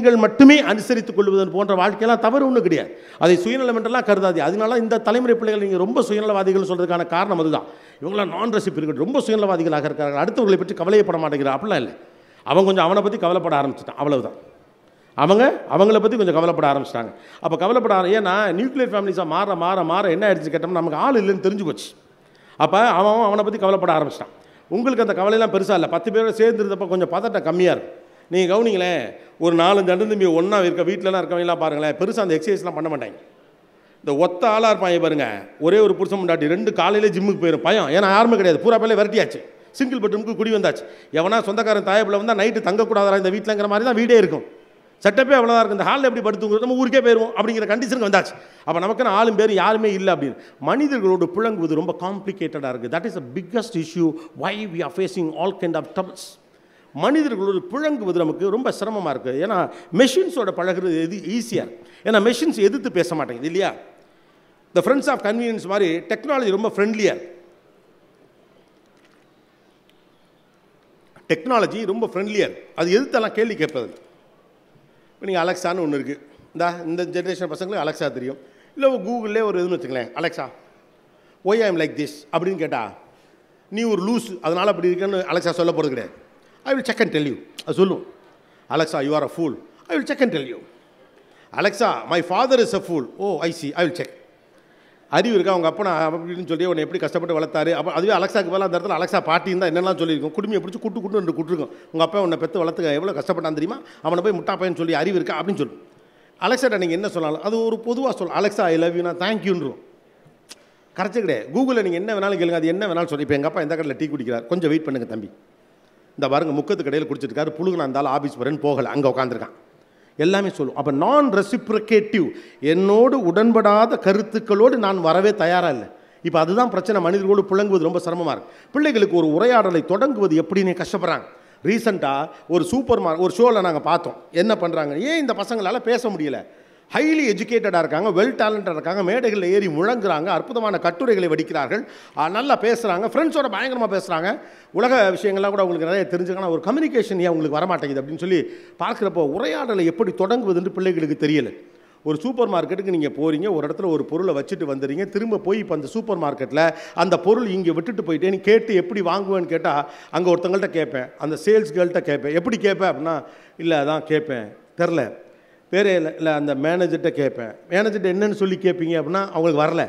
நீங்கள் மட்டுமே அனுசரித்துக் கொள்வது போன்ற வாழ்க்கையெல்லாம் தவறு ஒன்றும் கிடையாது. அதை சுயநலமென்றெல்லாம் கருதாது. அதனால இந்த தலைமுறை பிள்ளைகள் நீங்கள் ரொம்ப சுயநலவாதிகள் சொல்கிறதுக்கான காரணம் அதுதான். இவங்களாம் நான் ரெசிபிரிக்கேட் ரொம்ப சுயநலவாதிகளாக இருக்கார்கள், அடுத்தவர்களை பற்றி கவலையப்பட மாட்டேங்கிறார். அப்படிலாம் இல்லை. அவன் கொஞ்சம் அவனை பற்றி கவலைப்பட ஆரம்பிச்சிட்டான், அவ்வளவுதான். அவங்கள பற்றி கொஞ்சம் கவலைப்பட ஆரம்பிச்சிட்டாங்க. அப்போ கவலைப்பட ஏன்னா நியூக்ளியர் ஃபேமிலிஸாக மாற மாற மாற என்ன ஆயிடுச்சு கேட்டோம்னா நமக்கு ஆள் இல்லைன்னு தெரிஞ்சு போச்சு. அப்போ அவனை பற்றி கவலைப்பட ஆரம்பிச்சிட்டான். உங்களுக்கு அந்த கவலையெல்லாம் பெருசாக இல்லை. 10 பேரோட சேர்ந்துருந்தப்போ கொஞ்சம் பதட்டம் கம்மியாக இருக்கும். நீங்கள் கவனிங்களேன், ஒரு 4-5 அண்ணன் தம்பி ஒன்றா இருக்க வீட்டிலலாம் இருக்கவங்களாம் பாருங்களேன், பெருசாக அந்த எக்ஸசைஸ்லாம் பண்ண மாட்டாங்க. இந்த ஒத்த ஆளாக இருப்பாங்க பாருங்க, ஒரே ஒரு புருஷன் முன்னாடி 2 காலையிலே ஜிம்முக்கு போயிடும். பயம், ஏன்னா யாருமே கிடையாது, பூரா பேர்ல விரட்டியாச்சு. சிங்கிள் பெட்ரூமுக்கு குடி வந்தாச்சு. எவனா சொந்தக்காரன் தாயப்பில் வந்தால் நைட்டு தங்கக்கூடாதா இந்த வீட்டிலங்கிற மாதிரி தான் வீடே இருக்கும். செட்டப்பே அவ்வளோதான் இருக்கும். இந்த ஹாலில் எப்படி படுத்துங்கிறது நம்ம ஊருக்கே போயிடுவோம் அப்படிங்கிற கண்டிஷனுக்கு வந்தாச்சு. அப்போ நமக்குன்னு ஆளும் பேர் யாருமே இல்லை அப்படின்னு. மனிதர்களோடு புழங்குவது ரொம்ப காம்ப்ளிகேட்டடாக இருக்குது. That is the biggest issue why we are facing all kind of troubles. மனிதர்களோடு புழங்குவது நமக்கு ரொம்ப சிரமமாக இருக்குது. ஏன்னா மெஷின்ஸோட பழகிறது எது ஈஸியாக இருக்குது. ஏன்னா மெஷின்ஸ் எதிர்த்து பேச மாட்டேங்குது இல்லையா? த ஃப்ரெண்ட்ஸ் ஆஃப் கன்வீனியன்ஸ் மாதிரி டெக்னாலஜி ரொம்ப ஃப்ரெண்ட்லியாக இருக்குது. டெக்னாலஜி ரொம்ப ஃப்ரெண்ட்லியாக இருக்குது. அது எதிர்த்தெல்லாம் கேள்வி கேட்பது. இப்போ நீங்கள் அலெக்ஸான்னு ஒன்று இருக்குது. இந்த ஜென்ரேஷன் பசங்களுக்கு அலெக்ஸா தெரியும். இல்லை கூகுளிலே ஒரு இதுன்னு வச்சுங்களேன், Alexa why I am like this அப்படின்னு கேட்டால் நீ ஒரு லூஸ் அதனால் அப்படி இருக்குன்னு அலெக்ஸா சொல்ல போகிறது கிடையாது. I will check and tell you அது சொல்லும். Alexa you are a fool, I will check and tell you. Alexa my father is a fool, oh I see, I will check. அறிவு இருக்கா அவங்க அப்பா நான் அப்படின்னு சொல்லி உன்னை எப்படி கஷ்டப்பட்டு வளர்த்தாரு. அப்போ அதுவே அலெக்ஸாக்கு பதிலாக அந்த இடத்துல அலெக்ஸா பாட்டின்னு தான் என்னெல்லாம் சொல்லியிருக்கோம். குடுமையை பிடிச்சி குட்டு கூட்டிருக்கும். உங்கள் அப்பா உன்னை பெற்று வளர்த்துக்க எவ்வளோ கஷ்டப்பட்டான்னு தெரியுமா, அவனை போய் முட்டா பையன் சொல்லி அறிவு இருக்கா அப்படின்னு சொல்லி அலெக்ஸாட்ட நீங்கள் என்ன சொன்னாலும் அது ஒரு பொதுவாக சொல்லலாம். அலெக்ஸா ஐ லவ் யூ நான் தேங்க்யூன்றோம். கரெக்டு கிடையாது. கூகுளில் நீங்கள் என்ன வேணாலும் கேளுங்க, அது என்ன வேணாலும் சொல்லி. இப்போ எங்கள் அப்பா எந்த கடையில் டீ குடிக்கிறார், கொஞ்சம் வெயிட் பண்ணுங்க தம்பி, இந்த பாருங்க முக்கத்து கடையில் குடிச்சிருக்காரு, புழுகு இருந்தாலும் ஆஃபீஸ் வரேன்னு போகலை, அங்கே உட்காந்துருக்கான், எல்லாமே சொல்லும். அப்போ நான் ரெசிப்ரிகேட்டிவ், என்னோடு உடன்படாத கருத்துக்களோடு நான் வரவே தயாராக இல்லை. இப்போ அதுதான் பிரச்சனை. மனிதர்களோடு புழங்குவது ரொம்ப சிரமமாக இருக்குது. பிள்ளைகளுக்கு ஒரு உரையாடலை தொடங்குவது எப்படின்னு கஷ்டப்படுறாங்க. ரீசெண்டாக ஒரு ஷோவில் நாங்கள் பார்த்தோம். என்ன பண்ணுறாங்க, ஏன் இந்த பசங்களால் பேச முடியல? ஹைலி எஜுகேட்டடாக இருக்காங்க, வெல் டேலண்டடாக இருக்காங்க, மேடைகளில் ஏறி முழங்குறாங்க, அற்புதமான கட்டுரைகளை வடிக்கிறார்கள், நல்லா பேசுகிறாங்க, ஃப்ரெண்ட்ஸோட பயங்கரமாக பேசுகிறாங்க, உலக விஷயங்கள்லாம் கூட உங்களுக்கு நிறைய தெரிஞ்சுக்கணும். ஒரு கம்யூனிகேஷன் ஏன் உங்களுக்கு வரமாட்டேங்குது அப்படின்னு சொல்லி பார்க்குறப்போ உரையாடலை எப்படி தொடங்குவதுன்னு பிள்ளைகளுக்கு தெரியலை. ஒரு சூப்பர் மார்க்கெட்டுக்கு நீங்கள் போகிறீங்க, ஒரு இடத்துல ஒரு பொருளை வச்சுட்டு வந்துடுறீங்க, திரும்ப போய் இப்போ அந்த சூப்பர் மார்க்கெட்டில் அந்த பொருள் இங்கே விட்டுட்டு போயிட்டேன்னு கேட்டு எப்படி வாங்குவேன்னு கேட்டால் அங்கே ஒருத்தங்கள்ட்ட கேட்பேன், அந்த சேல்ஸ் கேர்ள்கிட்ட கேட்பேன். எப்படி கேட்பேன் அப்படின்னா, இல்லை அதான் கேட்பேன் தெரில, வேறே இல்லை அந்த மேனேஜர்கிட்ட கேட்பேன். மேனேஜர்கிட்ட என்னன்னு சொல்லி கேட்பீங்க அப்படின்னா அவங்களுக்கு வரல.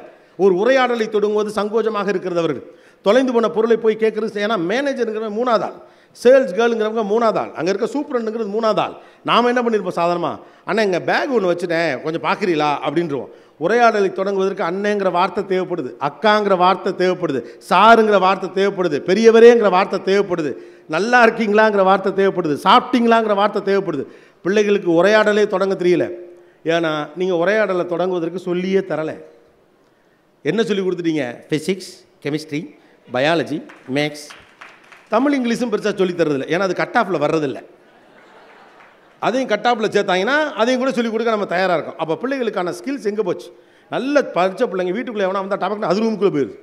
ஒரு உரையாடலை தொடங்குவது சங்கோஜமாக இருக்கிறது. அவர்கள் தொலைந்து போன பொருளை போய் கேட்குறது. ஏன்னா மேனேஜருங்கிற 3வது ஆள், சேல்ஸ் கேர்ளுங்கிறவங்க 3வது ஆள், அங்கே இருக்க சூப்பரண்டுங்கிறது 3வது ஆள். நாம் என்ன பண்ணியிருப்போம் சாதாரணமாக, அண்ணா எங்கள் பேக் ஒன்று வச்சுட்டேன் கொஞ்சம் பார்க்குறீங்களா அப்படின்றோம். உரையாடலை தொடங்குவதற்கு அண்ணேங்கிற வார்த்தை தேவைப்படுது, அக்காங்கிற வார்த்தை தேவைப்படுது, சாருங்கிற வார்த்தை தேவைப்படுது, பெரியவரேங்கிற வார்த்தை தேவைப்படுது, நல்லா இருக்கீங்களாங்கிற வார்த்தை தேவைப்படுது, சாப்பிட்டீங்களாங்கிற வார்த்தை தேவைப்படுது. பிள்ளைகளுக்கு உரையாடலே தொடங்க தெரியல. ஏன்னா நீங்கள் உரையாடலை தொடங்குவதற்கு சொல்லியே தரலை. என்ன சொல்லி கொடுத்துட்டீங்க? Physics, chemistry, biology, maths. Tamil இங்கிலீஷும் பெருசாக சொல்லி தரதில்லை, ஏன்னா அது கட் ஆஃபில் வர்றதில்லை. அதையும் கட் ஆஃபில் சேர்த்தாங்கன்னா அதையும் கூட சொல்லிக் கொடுக்க நம்ம தயாராக இருக்கோம். அப்போ பிள்ளைகளுக்கான ஸ்கில்ஸ் எங்கே போச்சு? நல்ல படித்த பிள்ளைங்க வீட்டுக்குள்ளே எவனா வந்தால் டபக்குன்னு அது ரூமுக்குள்ளே போயிடுது.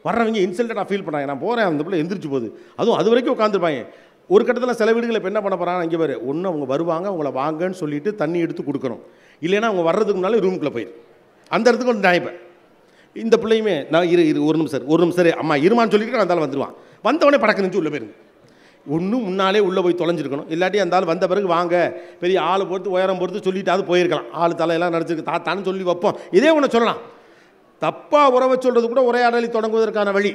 வர்றவங்க இன்சல்ட்டடாக ஃபீல் பண்ணாங்க, நான் போகிறேன், அந்த பிள்ளை எந்திரிச்சு போகுது, அதுவும் அது வரைக்கும் உட்காந்துருப்பாங்க. ஒரு கட்டத்தில் சில வீடுகளை இப்போ என்ன பண்ண போகிறாங்க, இங்கே பாரு, ஒன்று அவங்க வருவாங்க, அவங்கள வாங்கன்னு சொல்லிட்டு தண்ணி எடுத்து கொடுக்கணும், இல்லைன்னா அவங்க வர்றதுக்கு முன்னாலே ரூமுக்குள்ளே போயிடும். அந்த இடத்துக்கு வந்து நினைப்பேன். இந்த பிள்ளையுமே நான் ஒரு நிமிஷம் சரி அம்மா இருமான்னு சொல்லிட்டு அந்த ஆள் வந்துடுவான். வந்தவொடனே படக்கு நினச்சி உள்ளே போயிருங்க. ஒன்றும் முன்னாலே உள்ளே போய் தொலைஞ்சிருக்கணும், இல்லாட்டி அந்த ஆள் வந்த பிறகு வாங்க பெரிய ஆள் பொறுத்து உயரம் பொறுத்து சொல்லிட்டாவது போயிருக்கலாம். ஆள் தலையெல்லாம் நடிச்சிருக்கு தாத்தான்னு சொல்லி வைப்போம். இதே ஒன்று சொல்லலாம். தப்பாக உறவை சொல்கிறது கூட உரையாடலை தொடங்குவதற்கான வழி.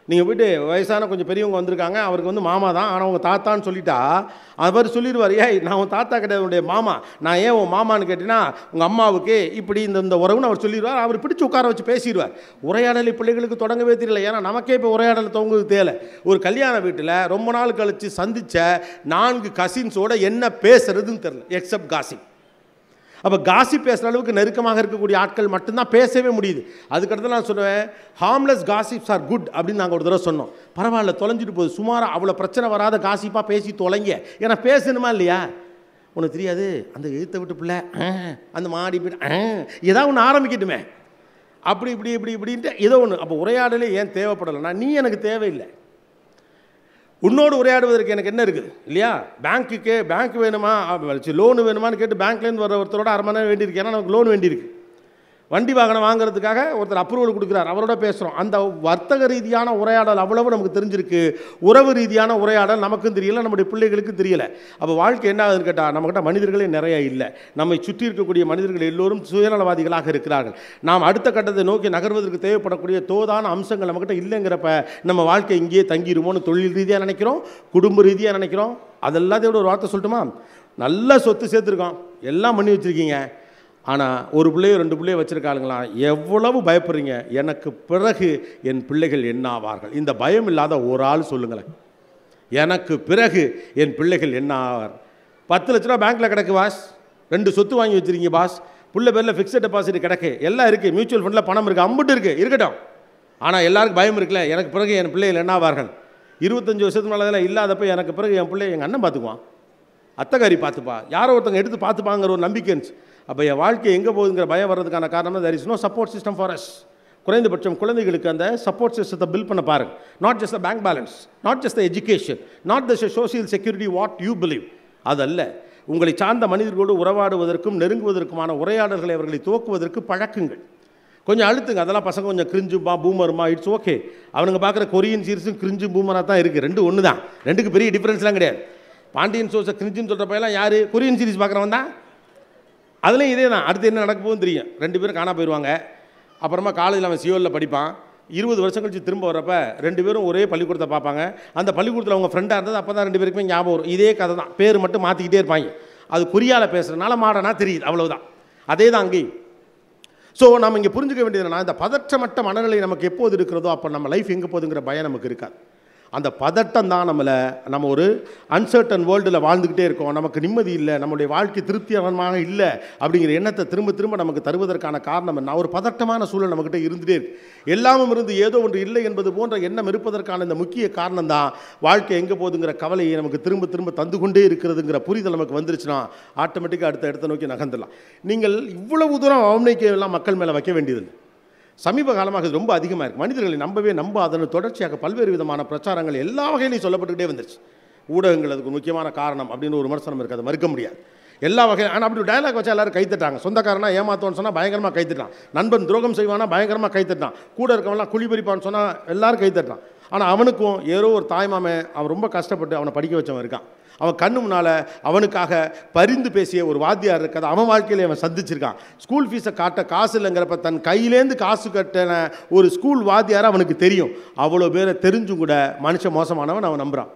நீங்கள் போய்ட்டு வயசான கொஞ்சம் பெரியவங்க வந்திருக்காங்க, அவருக்கு வந்து மாமா தான், ஆனால் அவங்க தாத்தான்னு சொல்லிட்டா அவர் சொல்லிடுவார், ஏய் நான் உன் தாத்தா கிடையாது உன்னுடைய மாமா, நான் ஏன் உன் மாமான்னு கேட்டினா உங்கள் அம்மாவுக்கு இப்படி இந்த உறவுன்னு அவர் சொல்லிடுவார். அவர் பிடிச்சி உட்கார வச்சு பேசிடுவார். உரையாடலை பிள்ளைகளுக்கு தொடங்கவே தெரியல. ஏன்னா நமக்கே இப்போ உரையாடலை துவங்குவது தேவை. ஒரு கல்யாண வீட்டில் ரொம்ப நாள் கழித்து சந்தித்த 4 கசின்ஸோட என்ன பேசுறதுன்னு தெரியல, எக்ஸப்ட் காசிப். அப்போ காசிப் பேசுகிற அளவுக்கு நெருக்கமாக இருக்கக்கூடிய ஆட்கள் மட்டும்தான் பேசவே முடியுது. அதுக்கடுத்து நான் சொல்லுவேன், ஹார்ம்லெஸ் காசிப்ஸ் ஆர் குட் அப்படின்னு நாங்கள் ஒரு தடவை சொன்னோம். பரவாயில்ல தொலைஞ்சிட்டு போகுது, சுமாராக அவ்வளோ பிரச்சனை வராத காசிப்பாக பேசி தொலைங்க. ஏன்னா பேசணுமா இல்லையா? உனக்கு தெரியாது அந்த எழுத்த விட்டு பிள்ளை அந்த மாடி போய்ட்டு ஏதாவது ஒன்று ஆரம்பிக்கட்டுமே, அப்படி இப்படின்ட்டு ஏதோ ஒன்று. அப்போ உரையாடலே ஏன் தேவைப்படலைன்னா, நீ எனக்கு தேவையில்லை. உன்னோடு உரையாடுவதற்கு எனக்கு என்ன இருக்குது இல்லையா? பேங்க் வேணுமா, லோனு வேணுமான்னு கேட்டு பேங்க்லேருந்து வர ஒருத்தரோட அரை மணி நேரம் வேண்டியிருக்கு. ஏன்னா நமக்கு லோன் வேண்டியிருக்கு. வண்டி வாகனம் வாங்குறதுக்காக ஒருத்தர் அப்ரூவல் கொடுக்குறார், அவரோட பேசுகிறோம். அந்த வர்த்தக ரீதியான உரையாடல் அவ்வளவு நமக்கு தெரிஞ்சிருக்கு. உறவு ரீதியான உரையாடல் நமக்கும் தெரியல, நம்முடைய பிள்ளைகளுக்கும் தெரியல. அப்போ வாழ்க்கை என்ன ஆகுதுன்னு கேட்டால், நம்மகிட்ட மனிதர்களே நிறைய இல்லை. நம்மை சுற்றி இருக்கக்கூடிய மனிதர்கள் எல்லோரும் சுயநலவாதிகளாக இருக்கிறார்கள். நாம் அடுத்த கட்டத்தை நோக்கி நகர்வதற்கு தேவைப்படக்கூடிய தோதான அம்சங்கள் நம்மகிட்ட இல்லைங்கிறப்ப நம்ம வாழ்க்கை இங்கேயே தங்கிடுமோன்னு தொழில் ரீதியாக நினைக்கிறோம், குடும்ப ரீதியாக நினைக்கிறோம். அதெல்லாத்தையோட ஒரு வார்த்தை சொல்லட்டுமா? நல்ல சொத்து சேர்த்துருக்கோம், எல்லாம் பண்ணி வச்சுருக்கீங்க. ஆனால் ஒரு பிள்ளையோ 2 பிள்ளையோ வச்சுருக்காளுங்களாம், எவ்வளவு பயப்படுறீங்க, எனக்கு பிறகு என் பிள்ளைகள் என்ன ஆவார்கள்? இந்த பயம் இல்லாத ஒரு ஆள் சொல்லுங்களேன், எனக்கு பிறகு என் பிள்ளைகள் என்ன ஆவார்? 10 லட்ச ரூபா பேங்க்கில் கிடக்கு பாஸ், 2 சொத்து வாங்கி வச்சுருக்கீங்க பாஸ், புள்ள பேரில் ஃபிக்ஸட் டெபாசிட் கிடக்கு, எல்லாம் இருக்குது, மியூச்சுவல் ஃபண்டில் பணம் இருக்குது, அம்புட்டு இருக்குது, இருக்கட்டும். ஆனால் எல்லாருக்கும் பயம் இருக்குல்ல, எனக்கு பிறகு என் பிள்ளைகள் என்ன ஆவார்கள்? 25 வருஷத்துக்கு மேலே இல்லாதப்போ எனக்கு பிறகு என் பிள்ளை எங்கள் அண்ணன் பார்த்துக்குவான், அத்தைக்காரி பார்த்துப்பா, யாரோ ஒருத்தங்க எடுத்து பார்த்துப்பாங்கிற ஒரு நம்பிக்கை இருந்துச்சு. அப்போ என் வாழ்க்கை எங்கே போகுதுங்கிற பயம் வர்றதுக்கான காரணம் there is no support system for us. குறைந்தபட்சம் குழந்தைகளுக்கு அந்த சப்போர்ட் சிஸ்டத்தை பில்ட் பண்ண பாருங்க. Not just the bank balance, not just the education, not the social security what you believe, அதல்ல. உங்களை சார்ந்த மனிதர்களோடு உறவாடுவதற்கும் நெருங்குவதற்குமான உரையாடல்களை அவர்களை துவக்குவதற்கு பழக்குங்கள். கொஞ்சம் அழுத்துங்க. அதெல்லாம் பசங்க கொஞ்சம் கிரிஞ்சுமா பூமருமா, இட்ஸ் ஓகே. அவனுங்க பார்க்குற கொரியன் சீரிஸும் கிரிஞ்சு பூமராக தான் இருக்குது, 2 ஒன்று தான், 2க்கு பெரிய டிஃப்ரென்ஸ்லாம் கிடையாது. பாண்டியன் சோர்ஸை கிரிஞ்சுன்னு சொல்கிற பையெல்லாம் யார்? கொரியன் சீரிஸ் பார்க்குறவன் தான். அதுலேயும் இதே தான், அடுத்து என்ன நடக்க போகுதுன்னு தெரியும். 2 பேரும் காணா போயிடுவாங்க. அப்புறமா காலேஜில் அவன் சியோலில் படிப்பான். 20 வருஷம் கழிச்சு திரும்ப வரப்போ 2 பேரும் ஒரே பள்ளிக்கூடத்தை பார்ப்பாங்க. அந்த பள்ளிக்கூடத்தில் அவங்க ஃப்ரெண்டாக இருந்தது அப்போ தான் 2 பேருக்குமே ஞாபகம் வரும். இதே கதை தான், பேர் மட்டும் மாற்றிக்கிட்டே இருப்பாங்க. அது கொரியாவில் பேசுகிறதுனால மாடனா தெரியுது, அவ்வளவுதான். அதே தான் அங்கேயும். ஸோ நம்ம இங்கே புரிஞ்சுக்க வேண்டியது என்னன்னா, இந்த பதற்றமற்ற மனநிலை நமக்கு எப்போது இருக்கிறதோ அப்போ நம்ம லைஃப் எங்கே போகுதுங்கிற பயம் நமக்கு இருக்காது. அந்த பதட்டம் தான் நம்ம ஒரு அன்சர்டன் வேர்ல்டில் வாழ்ந்துக்கிட்டே இருக்கோம், நமக்கு நிம்மதி இல்லை, நம்மளுடைய வாழ்க்கை திருப்திகரமாக இல்லை அப்படிங்கிற எண்ணத்தை திரும்ப திரும்ப நமக்கு தருவதற்கான காரணம் என்ன? ஒரு பதட்டமான சூழல் நம்மக்கிட்ட இருந்துகிட்டே இருக்கு. எல்லாமும் இருந்து ஏதோ ஒன்று இல்லை என்பது போன்ற எண்ணம் இருப்பதற்கான இந்த முக்கிய காரணம் தான் வாழ்க்கை எங்கே போகுதுங்கிற கவலையை நமக்கு திரும்ப திரும்ப தந்து கொண்டே இருக்கிறதுங்கிற புரிதல் நமக்கு வந்துருச்சுன்னா ஆட்டோமேட்டிக்காக அடுத்த இடத்த நோக்கி நகர்ந்துடலாம். நீங்கள் இவ்வளவு தூரம் அவநம்பிக்கையெல்லாம் மக்கள் மேலே வைக்க வேண்டியதில்லை. சமீப காலமாக இது ரொம்ப அதிகமாக இருக்குது. மனிதர்களை நம்பாதன்னு தொடர்ச்சியாக பல்வேறு விதமான பிரச்சாரங்கள் எல்லா வகையிலையும் சொல்லப்பட்டுக்கிட்டே வந்துருச்சு. ஊடகங்கள் அதுக்கு முக்கியமான காரணம் அப்படின்னு ஒரு விமர்சனம் இருக்குது, அதை மறுக்க முடியாது. எல்லா வகையும். ஆனால் அப்படி டயலாக் வச்சா எல்லாரும் கைத்தட்டாங்க. சொந்தக்காரனா ஏமாத்தோன்னு சொன்னால் பயங்கரமாக கைத்தட்டான், நண்பன் துரோகம் செய்வானா பயங்கரமாக கைத்தட்டான், கூட இருக்கவங்களாம் குழிபறிப்பான்னு சொன்னால் எல்லாரும் கைத்தட்டான். ஆனால் அவனுக்கும் ஏதோ ஒரு தாய்மாமே அவன் ரொம்ப கஷ்டப்பட்டு அவனை படிக்க வச்சவன் இருக்கான். அவன் கண்ணு முன்னால் அவனுக்காக பரிந்து பேசிய ஒரு வாத்தியார் இருக்காது, அவன் வாழ்க்கையில் அவன் சந்திச்சிருக்கான். ஸ்கூல் ஃபீஸை காட்ட காசு இல்லைங்கிறப்ப தன் கையிலேருந்து காசு கட்டின ஒரு ஸ்கூல் வாத்தியார் அவனுக்கு தெரியும். அவ்வளோ பேரை தெரிஞ்சும் கூட மனுஷன் மோசமானவன் அவன் நம்புகிறான்.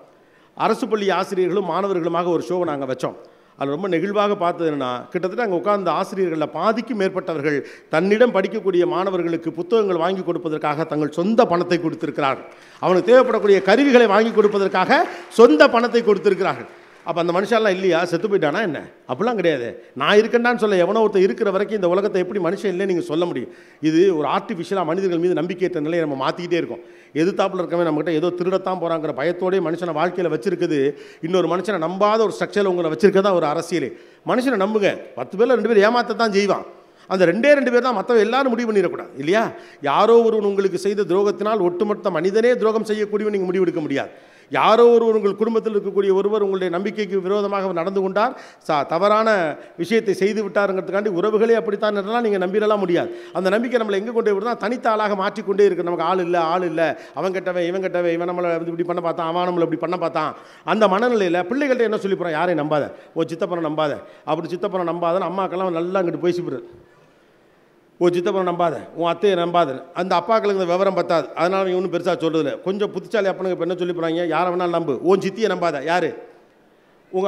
அரசு பள்ளி ஆசிரியர்களும் மாணவர்களுமாக ஒரு ஷோவை நாங்கள் வச்சோம். அது ரொம்ப நெகிழ்வாக பார்த்தது என்னன்னா, கிட்டத்தட்ட அங்கே உட்கார்ந்த ஆசிரியர்களில் பாதிக்கும் மேற்பட்டவர்கள் தன்னிடம் படிக்கக்கூடிய மாணவர்களுக்கு புத்தகங்கள் வாங்கி கொடுப்பதற்காக தங்கள் சொந்த பணத்தை கொடுத்திருக்கிறார்கள். அவனுக்கு தேவைப்படக்கூடிய கருவிகளை வாங்கி கொடுப்பதற்காக சொந்த பணத்தை கொடுத்திருக்கிறார்கள். அப்போ அந்த மனுஷெல்லாம் இல்லையா, செத்து போயிட்டானா என்ன? அப்படிலாம் கிடையாது. நான் இருக்கேன்டான்னு சொல்ல, எவனோ ஒருத்தர் இருக்கிற வரைக்கும் இந்த உலகத்தை எப்படி மனுஷன் இல்லைன்னு நீங்கள் சொல்ல முடியும்? இது ஒரு ஆர்டிஃபிஷியலாக மனிதர்கள் மீது நம்பிக்கையற்ற நிலையை நம்ம மாற்றிக்கிட்டே இருக்கோம். எதிர்த்தாப்பில் இருக்கவே நம்மகிட்ட ஏதோ திருடத்தான் போகிறாங்கிற பயத்தோடய மனுஷனை வாழ்க்கையில் வச்சிருக்குது. இன்னொரு மனுஷனை நம்பாத ஒரு ஸ்ட்ரக்சரில் உங்களை வச்சிருக்கதா ஒரு அரசியலே. மனுஷனை நம்புங்க, 10 பேரில் 2 பேர் ஏமாற்றத்தான் செய்வான். அந்த 2 பேர் தான், மற்றவ எல்லாரும் முடிவு பண்ணிடக்கூடாது இல்லையா? யாரோ ஒருவன் உங்களுக்கு செய்த துரோகத்தினால் ஒட்டுமொத்த மனிதனே துரோகம் செய்யக்கூடியவன் நீங்கள் முடிவெடுக்க முடியாது. யாரோ ஒருவர் உங்கள் குடும்பத்தில் இருக்கக்கூடிய ஒருவர் உங்களுடைய நம்பிக்கைக்கு விரோதமாக நடந்து கொண்டார், தவறான விஷயத்தை செய்து விட்டாருங்கிறதுக்காண்டி உறவுகளே அப்படித்தான் நீங்கள் நம்பிடலாம் முடியாது. அந்த நம்பிக்கை நம்மளை எங்கே கொண்டு விடுறதா, தனித்த ஆளாக மாற்றிக்கொண்டே இருக்கு. நமக்கு ஆள் இல்லை, அவன் கெட்டவன் இவன் நம்மளை இப்படி பண்ண பார்த்தான், அவன் நம்மளை இப்படி பண்ண பார்த்தான். அந்த மனநிலையில் பிள்ளைகள்கிட்ட என்ன சொல்லி போகிறான், யாரையும் நம்பாத, சித்தப்பனை நம்பாத, அப்படி சித்தப்பனை நம்பாதன்னு அம்மாக்கெல்லாம் நல்லா அங்கிட்டு பேசிவிடுறது. சித்தப்பனை நம்பாத, உன் அத்தையை நம்பாத. அந்த அப்பாக்களுக்கு இந்த விவரம் பத்தாது, அதனால் அவங்க ஒன்றும் பெருசாக சொல்கிறதில்ல. கொஞ்சம் புத்திசாலி அப்பனுங்க இப்போ என்ன சொல்லி போகிறாங்க, யாரை வேணாலும் நம்பு, சித்தியை நம்பாத. யார்?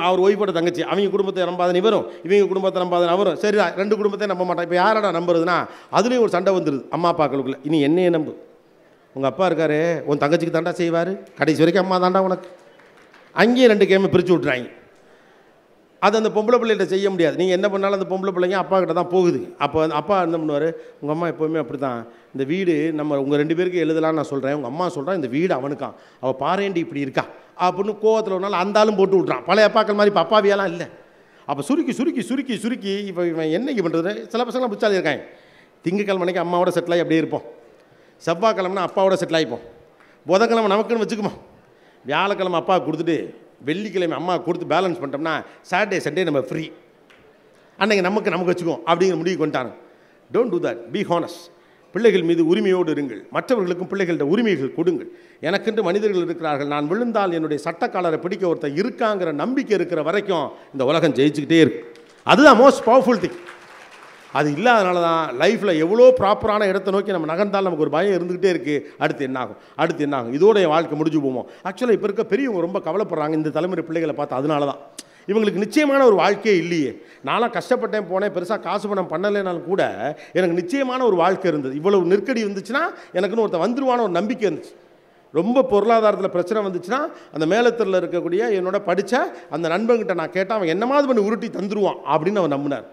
அவர் ஒய்ஃபோட தங்கச்சி. அவங்க குடும்பத்தை நம்பாதன்னு வரும், இவங்க குடும்பத்தை நம்பாதன்னு அவரும். சரி, 2 குடும்பத்தையும் நம்ப மாட்டான். இப்போ யாரடா நம்புறதுன்னா அதுலேயும் ஒரு சண்டை வந்துடுது அம்மா அப்பாக்களுக்குள்ள. இனி என்னையே நம்பு, உங்கள் அப்பா இருக்காரு, உன் தங்கச்சிக்கு தாண்டா செய்வார், கடைசி வரைக்கும் அம்மா தாண்டா உனக்கு. அங்கேயும் 2 கேமை பிரித்து விட்றாங்க. அது அந்த பொம்பளை பிள்ளைகிட்ட செய்ய முடியாது. நீங்கள் என்ன பண்ணாலும் அந்த பொம்பளை பிள்ளைங்க அப்பா கிட்ட தான் போகுது. அப்போ அப்பா என்ன பண்ணுவார், உங்கள் அம்மா எப்போவுமே அப்படி தான், இந்த வீடு நம்ம உங்கள் 2 பேருக்கு எழுதலான்னு நான் சொல்கிறேன், உங்கள் அம்மா சொல்கிறேன் இந்த வீடு அவனுக்கான், அவள் பாரேண்டி இப்படி இருக்கா அப்படின்னு கோவத்தில் ஒரு நாள் அந்த ஆளும் போட்டு விட்றான். பழைய அப்பாக்கள் மாதிரி இப்போ அப்பாவியெல்லாம் இல்லை. அப்போ சுருக்கி சுருக்கி சுருக்கி சுருக்கி இப்போ இவன் என்னைக்கு பண்ணுறது, சில பசங்களாம் புச்சாலி இருக்காங்க. திங்கக்கிழமைக்கு அம்மாவோட செட்டில் ஆகி அப்படியே இருப்போம், செவ்வாய்க்கிழமைனா அப்பாவோட செட்டில் ஆகிப்போம், புதன்கிழமை நமக்குன்னு வச்சுக்குமா, வியாழக்கிழமை அப்பா கொடுத்துட்டு வெள்ளிக்கிழமை அம்மா கொடுத்து பேலன்ஸ் பண்ணிட்டோம்னா சாட்டர்டே சண்டே நம்ம ஃப்ரீ, அன்றைக்கி நமக்கு வச்சுக்குவோம் அப்படிங்கிற முடிவு கொண்டாங்க. Don't do that, be honest. பிள்ளைகள் மீது உரிமையோடு இருங்கள், மற்றவர்களுக்கும் பிள்ளைகளோட உரிமைகள் கொடுங்கள். எனக்கென்று மனிதர்கள் இருக்கிறார்கள், நான் விழுந்தால் என்னுடைய சட்டக்காலரை பிடிக்க ஒருத்தர் இருக்காங்கிற நம்பிக்கை இருக்கிற வரைக்கும் இந்த உலகம் ஜெயிச்சுக்கிட்டே இருக்கு. அதுதான் மோஸ்ட் பவர்ஃபுல் திங். அது இல்லாதனால தான் லைஃப்பில் எவ்வளோ ப்ராப்பரான இடத்தை நோக்கி நம்ம நகர்ந்தால் நமக்கு ஒரு பயம் இருந்துகிட்டே இருக்குது. அடுத்து என்னாகும், இதோட என் வாழ்க்கை முடிஞ்சு போவோம். ஆக்சுவலாக இப்போ இருக்க பெரியவங்க ரொம்ப கவலைப்படுறாங்க இந்த தலைமுறை பிள்ளைகளை பார்த்து. அதனால தான் இவங்களுக்கு நிச்சயமான ஒரு வாழ்க்கையே இல்லையே. நான்லாம் கஷ்டப்பட்டேன், போனேன், பெருசாக காசு பணம் பண்ணலைனாலும் கூட எனக்கு நிச்சயமான ஒரு வாழ்க்கை இருந்தது. இவ்வளவு நெருக்கடி இருந்துச்சுன்னா எனக்குன்னு ஒருத்தர் வந்துருவான ஒரு நம்பிக்கை இருந்துச்சு. ரொம்ப பொருளாதாரத்தில் பிரச்சனை வந்துச்சுன்னா அந்த மேலத்தில் இருக்கக்கூடிய என்னோட படித்த அந்த நண்பன்கிட்ட நான் கேட்டால் அவன் என்னமாவது பண்ணி உருட்டி தந்துருவான் அப்படின்னு அவன் நம்பினார்.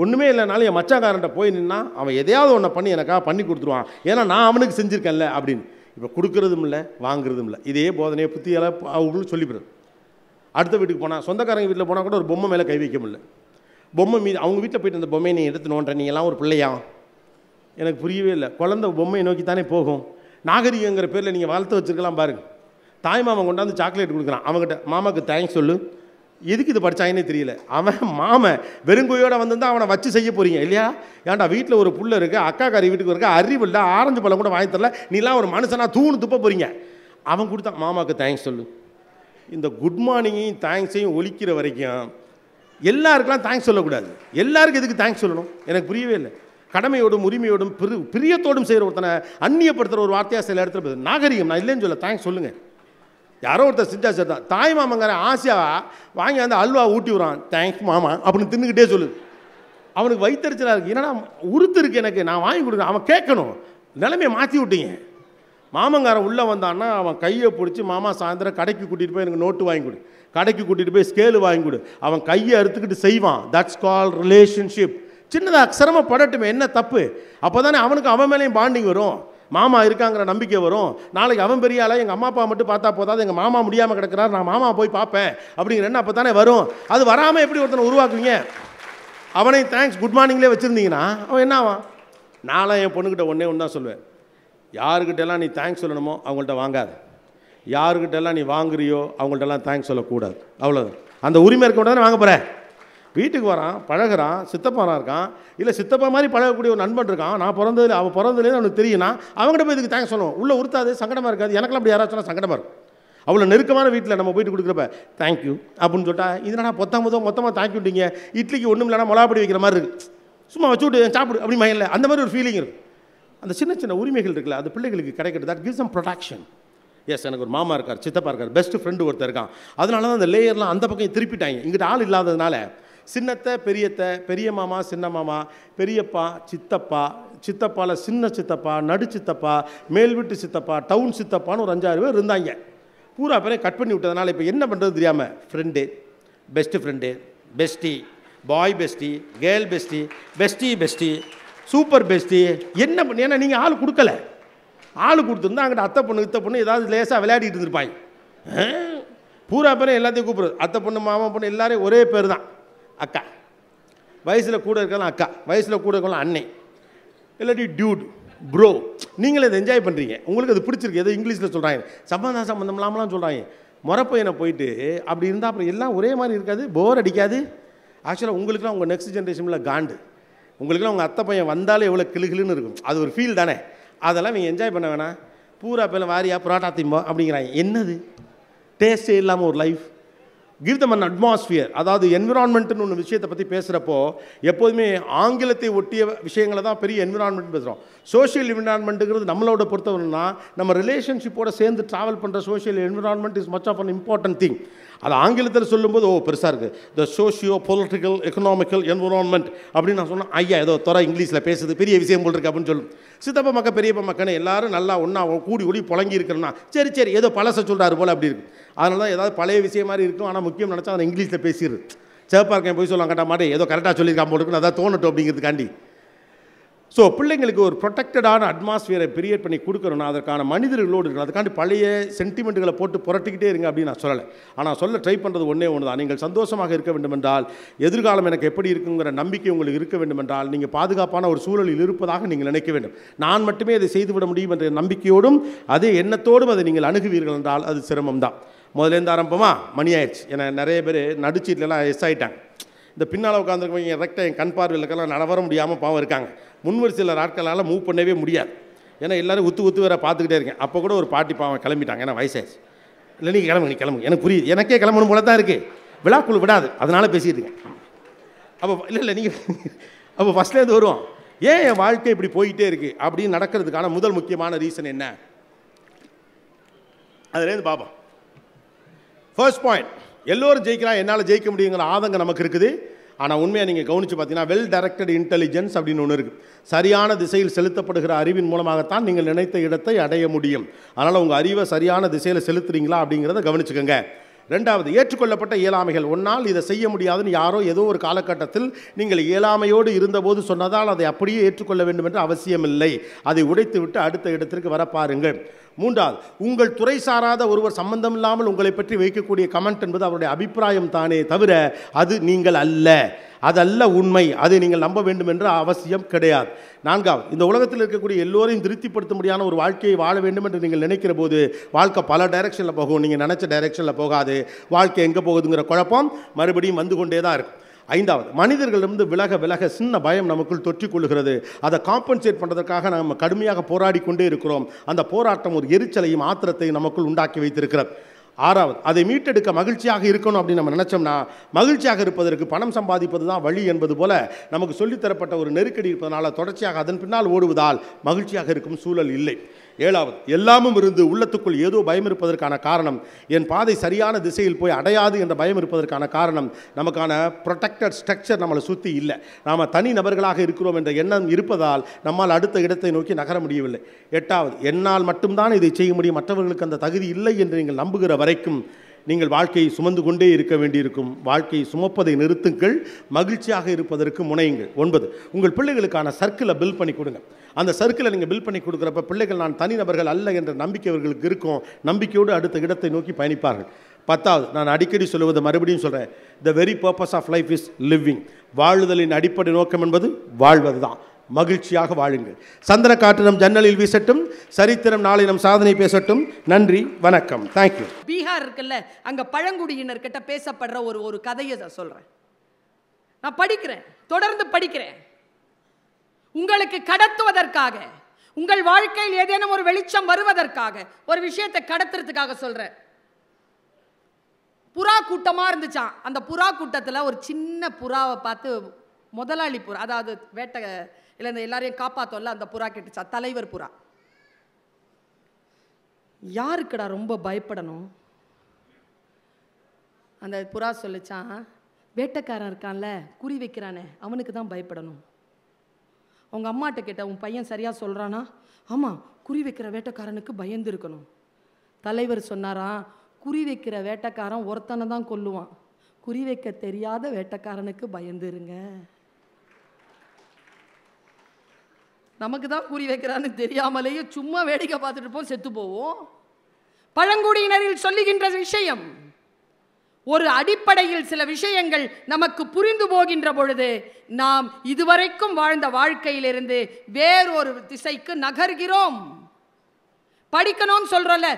ஒன்றுமே இல்லைனாலும் என் மச்சாக்காரன்ட்ட போய் நின்னா அவன் எதையாவது ஒன்றை பண்ணி எனக்காக பண்ணி கொடுத்துருவான், ஏன்னா நான் அவனுக்கு செஞ்சுருக்கேன்ல அப்படின்னு. இப்போ கொடுக்குறதும் இல்லை, வாங்குறதும் இல்லை. இதே போதனையை புத்தியெல்லாம் அவங்களும் சொல்லிவிடுறது. அடுத்த வீட்டுக்கு போனால், சொந்தக்காரங்க வீட்டில் போனால் கூட ஒரு பொம்மை மேலே கை வைக்க முடியல. பொம்மை மீது அவங்க வீட்டில் போய்ட்டு அந்த பொம்மையை நீ எடுத்து நோன்ற, நீ எல்லாம் ஒரு பிள்ளையா? எனக்கு புரியவே இல்லை. குழந்தை பொம்மையை நோக்கி தானே போகும். நாகரிகங்கிற பேரில் நீங்கள் வளர்த்து வச்சுருக்கலாம் பாருங்கள். தாய்மாமன் கொண்டாந்து சாக்லேட் கொடுக்குறான், அவங்ககிட்ட மாமாவுக்கு தேங்க்ஸ் சொல்லு. எதுக்கு இது படித்தாங்கன்னே தெரியல. அவன் மாமன் வெறுங்கோயோடு வந்திருந்தால் அவனை வச்சு செய்ய போகிறீங்க இல்லையா? ஏன்டா வீட்டில் ஒரு புள்ள இருக்குது, அக்கா காரி வீட்டுக்கு இருக்க, அறிவு இல்லை, ஆரஞ்சு பழம் கூட வாங்கி தரல, நீலாம் ஒரு மனுஷனா தூணு துப்ப போகிறீங்க. அவன் கொடுத்தான், மாமாவுக்கு தேங்க்ஸ் சொல்லு. இந்த குட் மார்னிங்கையும் தேங்க்ஸையும் ஒழிக்கிற வரைக்கும் எல்லாருக்கெல்லாம் தேங்க்ஸ் சொல்லக்கூடாது. எல்லாருக்கும் எதுக்கு தேங்க்ஸ் சொல்லணும் எனக்கு புரியவே இல்லை. கடமையோடும் உரிமையோடும் பிரியத்தோடும் செய்கிற ஒருத்தனை அந்நியப்படுத்துகிற ஒரு வார்த்தையாக சில இடத்துல நாகரிகம். நான் இல்லைன்னு சொல்ல, தேங்க்ஸ் சொல்லுங்கள். யாரோ ஒருத்தர் செஞ்சா சரி தான். தாய் மாமங்கிற ஆசையாக வாங்கி வந்து அல்வா ஊட்டி விடுறான், தேங்க்ஸ் மாமா அப்படின்னு தின்னுக்கிட்டே சொல்லுது. அவனுக்கு வயிற்றுச்சலாக இருக்குது. என்னடா உறுத்து இருக்குது எனக்கு, நான் வாங்கி கொடுக்குறேன். அவன் கேட்கணும். நிலைமையை மாற்றி விட்டீங்க. மாமங்காரன் உள்ளே வந்தான்னா அவன் கையை பிடிச்சி, மாமா சாயந்தரம் கடைக்கு கூட்டிகிட்டு போய் எனக்கு நோட்டு வாங்கி கொடு, கடைக்கு கூட்டிகிட்டு போய் ஸ்கேலு வாங்கி கொடு. அவன் கையை அறுத்துக்கிட்டு செய்வான். That's call relationship. சின்னதாக சிரமப்படட்டுமே, என்ன தப்பு? அப்போ தானே அவனுக்கு அவன் மேலேயும் பாண்டிங் வரும், மாமா இருக்காங்கிற நம்பிக்கை வரும். நாளைக்கு அவன் பெரிய ஆளா, எங்கள் அம்மா அப்பா மட்டும் பார்த்தா போதாது, எங்கள் மாமா முடியாமல் கிடக்கிறார், நான் மாமா போய் பார்ப்பேன் அப்படிங்கிற எண்ணம் அப்போ தானே வரும். அது வராமல் எப்படி ஒருத்தனை உருவாக்குவீங்க? அவனை தேங்க்ஸ் குட் மார்னிங்லேயே வச்சுருந்தீங்கன்னா அவன் என்ன ஆவான்? நானும் என் பொண்ணுக்கிட்ட ஒன்றே ஒன்று தான் சொல்லுவேன், யாருக்கிட்டெல்லாம் நீ தேங்க்ஸ் சொல்லணுமோ அவங்கள்ட்ட வாங்காது, யாருக்கிட்டெல்லாம் நீ வாங்குறியோ அவங்கள்ட்டெல்லாம் தேங்க்ஸ் சொல்லக்கூடாது. அவ்வளோதான். அந்த உரிமை இருக்க தானே வாங்க போகிறேன். வீட்டுக்கு வரான், பழகிறான், சித்தப்பானா இருக்கான், இல்லை சித்தப்பா மாதிரி பழகக்கூடிய ஒரு நண்பன் இருக்கான், நான் பிறந்ததுல அவன் பிறந்ததுலேருந்து அவனுக்கு தெரியும்னா அவங்ககிட்ட போய் இதுக்கு தேங்க்ஸ் சொல்லணும். உள்ளே உறுத்தாது, சங்கடமாக இருக்காது. எனக்கெல்லாம் அப்படி யாராச்சும் சொன்னால் சங்கடமாக இருக்கும். அவ்வளோ நெருக்கமான வீட்டில் நம்ம போயிட்டு கொடுக்குறப்ப தேங்க்யூ அப்படின்னு சொல்லிட்டா, இதனா மொத்தமாக தேங்க்யூட்டிங்க, இட்லிக்கு ஒன்றும் இல்லைனா மிளகாப்படி வைக்கிற மாதிரி இருக்குது, சும்மா வச்சு விட்டு சாப்பிடு அப்படி மயில அந்த மாதிரி ஒரு ஃபீலிங் இருக்குது. அந்த சின்ன சின்ன உரிமைகள் இருக்குல்ல, அது பிள்ளைகளுக்கு கிடைக்கிறது. That gives some protection. Yes, எனக்கு ஒரு மாமா இருக்கார், சித்தப்பா இருக்கார், பெஸ்ட் ஃப்ரெண்டு ஒருத்தர் இருக்கான். அதனால தான் அந்த லேயர்லாம் அந்த பக்கம் திருப்பிட்டாங்க. இங்கிட்ட ஆள் இல்லாததுனால சின்னத்தை பெரியத்தை, பெரிய மாமா சின்ன மாமா, பெரியப்பா சித்தப்பா, சித்தப்பாவில் சின்ன சித்தப்பா, நடு சித்தப்பா, மேல் வீட்டு சித்தப்பா, டவுன் சித்தப்பான்னு ஒரு 5-6 பேர் இருந்தாங்க. பூரா பேரையும் கட் பண்ணி விட்டதுனால இப்போ என்ன பண்ணுறது தெரியாமல் friend, best friend, bestie, boy bestie, girl bestie, bestie, super bestie, என்ன பண்ணி? ஏன்னா நீங்கள் ஆள் கொடுக்கல. ஆள் கொடுத்துருந்தா அங்கிட்ட அத்தை பொண்ணு இத்த பொண்ணு ஏதாவது லேசாக விளையாடிட்டு இருந்திருப்பாங்க. பூரா பேரும் எல்லாத்தையும் கூப்பிடுறது, அத்தை பொண்ணு மாமா பொண்ணு எல்லாரையும் ஒரே பேர் தான், அக்கா. வயசில் கூட இருக்கலாம் அக்கா, வயசில் கூட இருக்கலாம் அன்னை, இல்லாட்டி டியூட், ப்ரோ. நீங்களே இதை என்ஜாய் பண்ணுறீங்க, உங்களுக்கு அது பிடிச்சிருக்கு. ஏதோ இங்கிலீஷில் சொல்கிறாங்க, சம்பந்தம் இல்லாமலாம் சொல்கிறாங்க. முறப்பையனை போயிட்டு அப்படி இருந்தால் அப்புறம் எல்லாம் ஒரே மாதிரி இருக்காது, போர் அடிக்காது. ஆக்சுவலாக உங்களுக்குலாம் உங்கள் நெக்ஸ்ட் ஜென்ரேஷனில் காண்டு, உங்களுக்குலாம் உங்கள் அத்தை பையன் வந்தாலே எவ்வளோ கிளுகிளுன்னு இருக்கும். அது ஒரு ஃபீல் தானே, அதெல்லாம் நீங்கள் என்ஜாய் பண்ண வேணாம். பூரா பேர் வாரியா புரோட்டா திம்போ அப்படிங்கிறாங்க. என்னது டேஸ்ட்டே இல்லாமல் ஒரு life? Give them an atmosphere. அதாவது என்விரான்மெண்ட்டுன்னு ஒன்று விஷயத்தை பற்றி பேசுகிறப்போ எப்போதுமே ஆங்கிலத்தை ஒட்டிய விஷயங்களை தான் பெரிய என்விரான்மெண்ட் பேசுகிறோம். சோஷியல் என்விரான்மெண்ட்டுங்கிறது நம்மளோட பொறுத்தவரைனா நம்ம ரிலேஷன்ஷிப்போட சேர்ந்து ட்ராவல் பண்ணுற social environment is much of an important thing. அது ஆங்கிலத்தில் சொல்லும்போது பெருசாக இருக்குது, the socio political economical environment அப்படின்னு நான் சொன்னேன். ஐயா ஏதோ துறை இங்கிலீஷில் பேசுது, பெரிய விஷயம் போல் இருக்குது அப்படின்னு சொல்லும். சித்தப்பா மக்கள் பெரியப்பா மக்கள் எல்லாரும் நல்லா ஒன்றா கூடி ஒளி புழங்கி இருக்கிறோன்னா சரி ஏதோ பழச சொல்கிறாரு போல் அப்படி இருக்குது. அதனால தான் ஏதாவது பழைய விஷயம் மாதிரி இருக்கும், ஆனால் முக்கியம் நினச்சா அதை இங்கிலீஷில் பேசிடுது. சேப்பாக இருக்கேன் போய் சொல்லுவாங்க, கட்டா மாட்டே ஏதோ கரெக்டாக சொல்லியிருக்கான் போல் இருக்குன்னு அதான் தோணட்டும் அப்படிங்கிறதுக்காண்டி. ஸோ பிள்ளைங்களுக்கு ஒரு ப்ரொடெக்டடான அட்மாஸ்பியரை கிரியேட் பண்ணி கொடுக்கணும்னா அதற்கான மனிதர்களோடு இருக்கணும். அதுக்காண்டி பழைய சென்டிமெண்ட்டுகளை போட்டு புரட்டிக்கிட்டே இருங்க அப்படின்னு நான் சொல்லலை. ஆனால் சொல்ல ட்ரை பண்ணுறது ஒன்றே ஒன்று தான். நீங்கள் சந்தோஷமாக இருக்க வேண்டுமென்றால், எதிர்காலம் எனக்கு எப்படி இருக்குங்கிற நம்பிக்கை உங்களுக்கு இருக்க வேண்டுமென்றால், நீங்கள் பாதுகாப்பான ஒரு சூழலில் இருப்பதாக நீங்கள் நினைக்க வேண்டும். நான் மட்டுமே அதை செய்துவிட முடியும் என்ற நம்பிக்கையோடும் அதே எண்ணத்தோடும் அதை நீங்கள் அணுகுவீர்கள் என்றால் அது சிரமம் தான். முதலேருந்து ஆரம்பமா மணி ஆயிடுச்சு. ஏன்னா நிறைய பேர் நடுச்சீட்லாம் எஸ் ஆகிட்டாங்க. இந்த பின்னால் உட்காந்துருக்கவங்க ரெக்டாக என் கண் பார்வையிலக்கெல்லாம் நடவர முடியாமல் பாவம் இருக்காங்க. முன்வரிசையில் ஆட்களால் மூவ் பண்ணவே முடியாது. ஏன்னா எல்லோரும் உத்து வேற பார்த்துக்கிட்டே இருக்கேன். அப்போ கூட ஒரு பாட்டி பாவம் கிளம்பிட்டாங்க. ஏன்னா வயசாச்சு. இல்லை நீங்கள் கிளம்புங்க எனக்கு புரியுது. எனக்கே கிளம்பணும் போல தான் இருக்குது. விழாக்குழு விடாது, அதனால் பேசிகிட்டு இருக்கேன். அப்போ இல்லை நீங்கள் அப்போ ஃபஸ்ட்லேருந்து வருவோம். ஏன் என் வாழ்க்கை இப்படி போயிட்டே இருக்குது அப்படின்னு நடக்கிறதுக்கான முதல் முக்கியமான ரீசன் என்ன, அதுலேருந்து பார்ப்போம். ஃபர்ஸ்ட் பாயிண்ட், எல்லோரும் ஜெயிக்கலாம், என்னால் ஜெயிக்க முடியுங்கிற ஆதங்கம் நமக்கு இருக்குது. ஆனால் உண்மையாக நீங்கள் கவனித்து பார்த்தீங்கன்னா வெல் டைரக்டட் இன்டெலிஜென்ஸ் அப்படின்னு ஒன்று இருக்குது. சரியான திசையில் செலுத்தப்படுகிற அறிவின் மூலமாகத்தான் நீங்கள் நினைத்த இடத்தை அடைய முடியும். அதனால் உங்கள் அறிவை சரியான திசையில் செலுத்துறீங்களா அப்படிங்கிறத கவனிச்சுக்கோங்க. ரெண்டாவது, ஏற்றுக்கொள்ளப்பட்ட இயலாமைகள். ஒன்றால் இதை செய்ய முடியாதுன்னு யாரோ ஏதோ ஒரு காலகட்டத்தில் நீங்கள் இயலாமையோடு இருந்தபோது சொன்னதால் அதை அப்படியே ஏற்றுக்கொள்ள வேண்டும் என்று அவசியமில்லை. அதை உடைத்து விட்டு அடுத்த இடத்திற்கு வர பாருங்கள். மூன்றாவது, உங்கள் துறை சாராத ஒருவர் சம்பந்தம் இல்லாமல் உங்களை பற்றி வைக்கக்கூடிய கமெண்ட் என்பது அவருடைய அபிப்பிராயம் தானே தவிர அது நீங்கள் அல்ல, அதல்ல உண்மை. அதை நீங்கள் நம்ப வேண்டும் என்ற அவசியம் கிடையாது. நான்காவது, இந்த உலகத்தில் இருக்கக்கூடிய எல்லோரையும் திருப்திப்படுத்த முடியாத ஒரு வாழ்க்கையை வாழ வேண்டும் என்று நீங்கள் நினைக்கிற போது வாழ்க்கை பல டைரெக்ஷனில் போகும். நீங்கள் நினச்ச டைரெக்ஷனில் போகாது. வாழ்க்கை எங்கே போகுதுங்கிற குழப்பம் மறுபடியும் வந்து கொண்டே தான் இருக்கும். ஐந்தாவது, மனிதர்களிடமிருந்து விலக சின்ன பயம் நமக்குள் தொற்றிக்கொள்கிறது. அதை காம்பன்சேட் பண்ணுறதுக்காக நம்ம கடுமையாக போராடி கொண்டே இருக்கிறோம். அந்த போராட்டம் ஒரு எரிச்சலையும் ஆத்திரத்தையும் நமக்குள் உண்டாக்கி வைத்திருக்கிறது. ஆறாவது, அதை மீட்டெடுக்க மகிழ்ச்சியாக இருக்கணும் அப்படின்னு நம்ம நினச்சோம்னா, மகிழ்ச்சியாக இருப்பதற்கு பணம் சம்பாதிப்பது தான் வழி என்பது போல நமக்கு சொல்லித்தரப்பட்ட ஒரு நெருக்கடி இருப்பதனால தொடர்ச்சியாக அதன் பின்னால் ஓடுவதால் மகிழ்ச்சியாக இருக்கும் சூழல் இல்லை. ஏழாவது, எல்லாமும் இருந்து உள்ளத்துக்குள் ஏதோ பயம் இருப்பதற்கான காரணம், என் பாதை சரியான திசையில் போய் அடையாது என்ற பயம் இருப்பதற்கான காரணம், நமக்கான ப்ரொடெக்டட் ஸ்ட்ரக்சர் நம்மளை சுற்றி இல்லை. நாம் தனி நபர்களாக இருக்கிறோம் என்ற எண்ணம் இருப்பதால் நம்மால் அடுத்த இடத்தை நோக்கி நகர முடியவில்லை. எட்டாவது, என்னால் மட்டும்தான் இதை செய்ய முடியும், மற்றவர்களுக்கு அந்த தகுதி இல்லை என்று நீங்கள் நம்புகிற வரைக்கும் நீங்கள் வாழ்க்கையை சுமந்து கொண்டே இருக்க வேண்டியிருக்கும். வாழ்க்கையை சுமப்பதை நிறுத்துங்கள், மகிழ்ச்சியாக இருப்பதற்கு முனையுங்கள். 9, உங்கள் பிள்ளைகளுக்கான சர்க்கிளை பில்ட் பண்ணி கொடுங்க. அந்த சர்க்கிளை நீங்கள் பில்ட் பண்ணி கொடுக்குறப்ப பிள்ளைகள் நான் தனிநபர்கள் அல்ல என்ற நம்பிக்கை அவர்களுக்கு இருக்கும். நம்பிக்கையோடு அடுத்த இடத்தை நோக்கி பயணிப்பார்கள். 10வது, நான் அடிக்கடி சொல்லுவதை மறுபடியும் சொல்கிறேன், the very purpose of life is living. வாழுதலின் அடிப்படை நோக்கம் என்பது வாழ்வது தான். மகிழ்ச்சியாக வாழுங்கள். சந்திர காற்று நம் ஜன்னலில் வீசட்டும், சரித்திரம் நாளை நம் சாதனை பேசட்டும். நன்றி, வணக்கம், தேங்க்யூ. பீகார் இருக்குல்ல, அங்க பழங்குடியினர்கிட்ட பேசப்படுற ஒரு கதையை சொல்றேன். நான் படிக்கிறேன், தொடர்ந்து படிக்கிறேன். உங்களுக்கு கடத்துவதற்காக, உங்கள் வாழ்க்கையில் ஏதேனும் ஒரு வெளிச்சம் வருவதற்காக, ஒரு விஷயத்தை கடத்துறதுக்காக சொல்றேன். புறா கூட்டமா இருந்துச்சான். அந்த புறா கூட்டத்துல ஒரு சின்ன புறாவை பார்த்து முதலாளி புறா, அதாவது வேட்டை இல்லை இந்த எல்லாரையும் காப்பாற்றோம்ல, அந்த புறா கேட்டுச்சா, தலைவர் புறா, யாருக்குடா ரொம்ப பயப்படணும்? அந்த புறா சொல்லிச்சான், வேட்டைக்காரன் இருக்கான்ல, குறி வைக்கிறானே, அவனுக்கு தான் பயப்படணும். அவங்க அம்மாட்ட கேட்ட, உன் பையன் சரியா சொல்றானா? ஆமாம், குறி வைக்கிற வேட்டைக்காரனுக்கு பயந்து இருக்கணும். தலைவர் சொன்னாராம், குறி வைக்கிற வேட்டைக்காரன் ஒருத்தனை தான் கொல்லுவான், குறி வைக்க தெரியாத வேட்டைக்காரனுக்கு பயந்து இருங்க. நமக்கு தான் குறி வைக்கிறான்னு தெரியாமலேயே சும்மா வேடிக்கை பார்த்துட்டு போய் செத்து போவோம். பழங்குடியினரில் சொல்லுகின்ற விஷயம், ஒரு அடிப்படையில் சில விஷயங்கள் நமக்கு புரிந்து போகின்ற பொழுது நாம் இதுவரைக்கும் வாழ்ந்த வாழ்க்கையிலிருந்து வேறொரு திசைக்கு நகர்கிறோம். படிக்கணும்னு சொல்றோம்ல,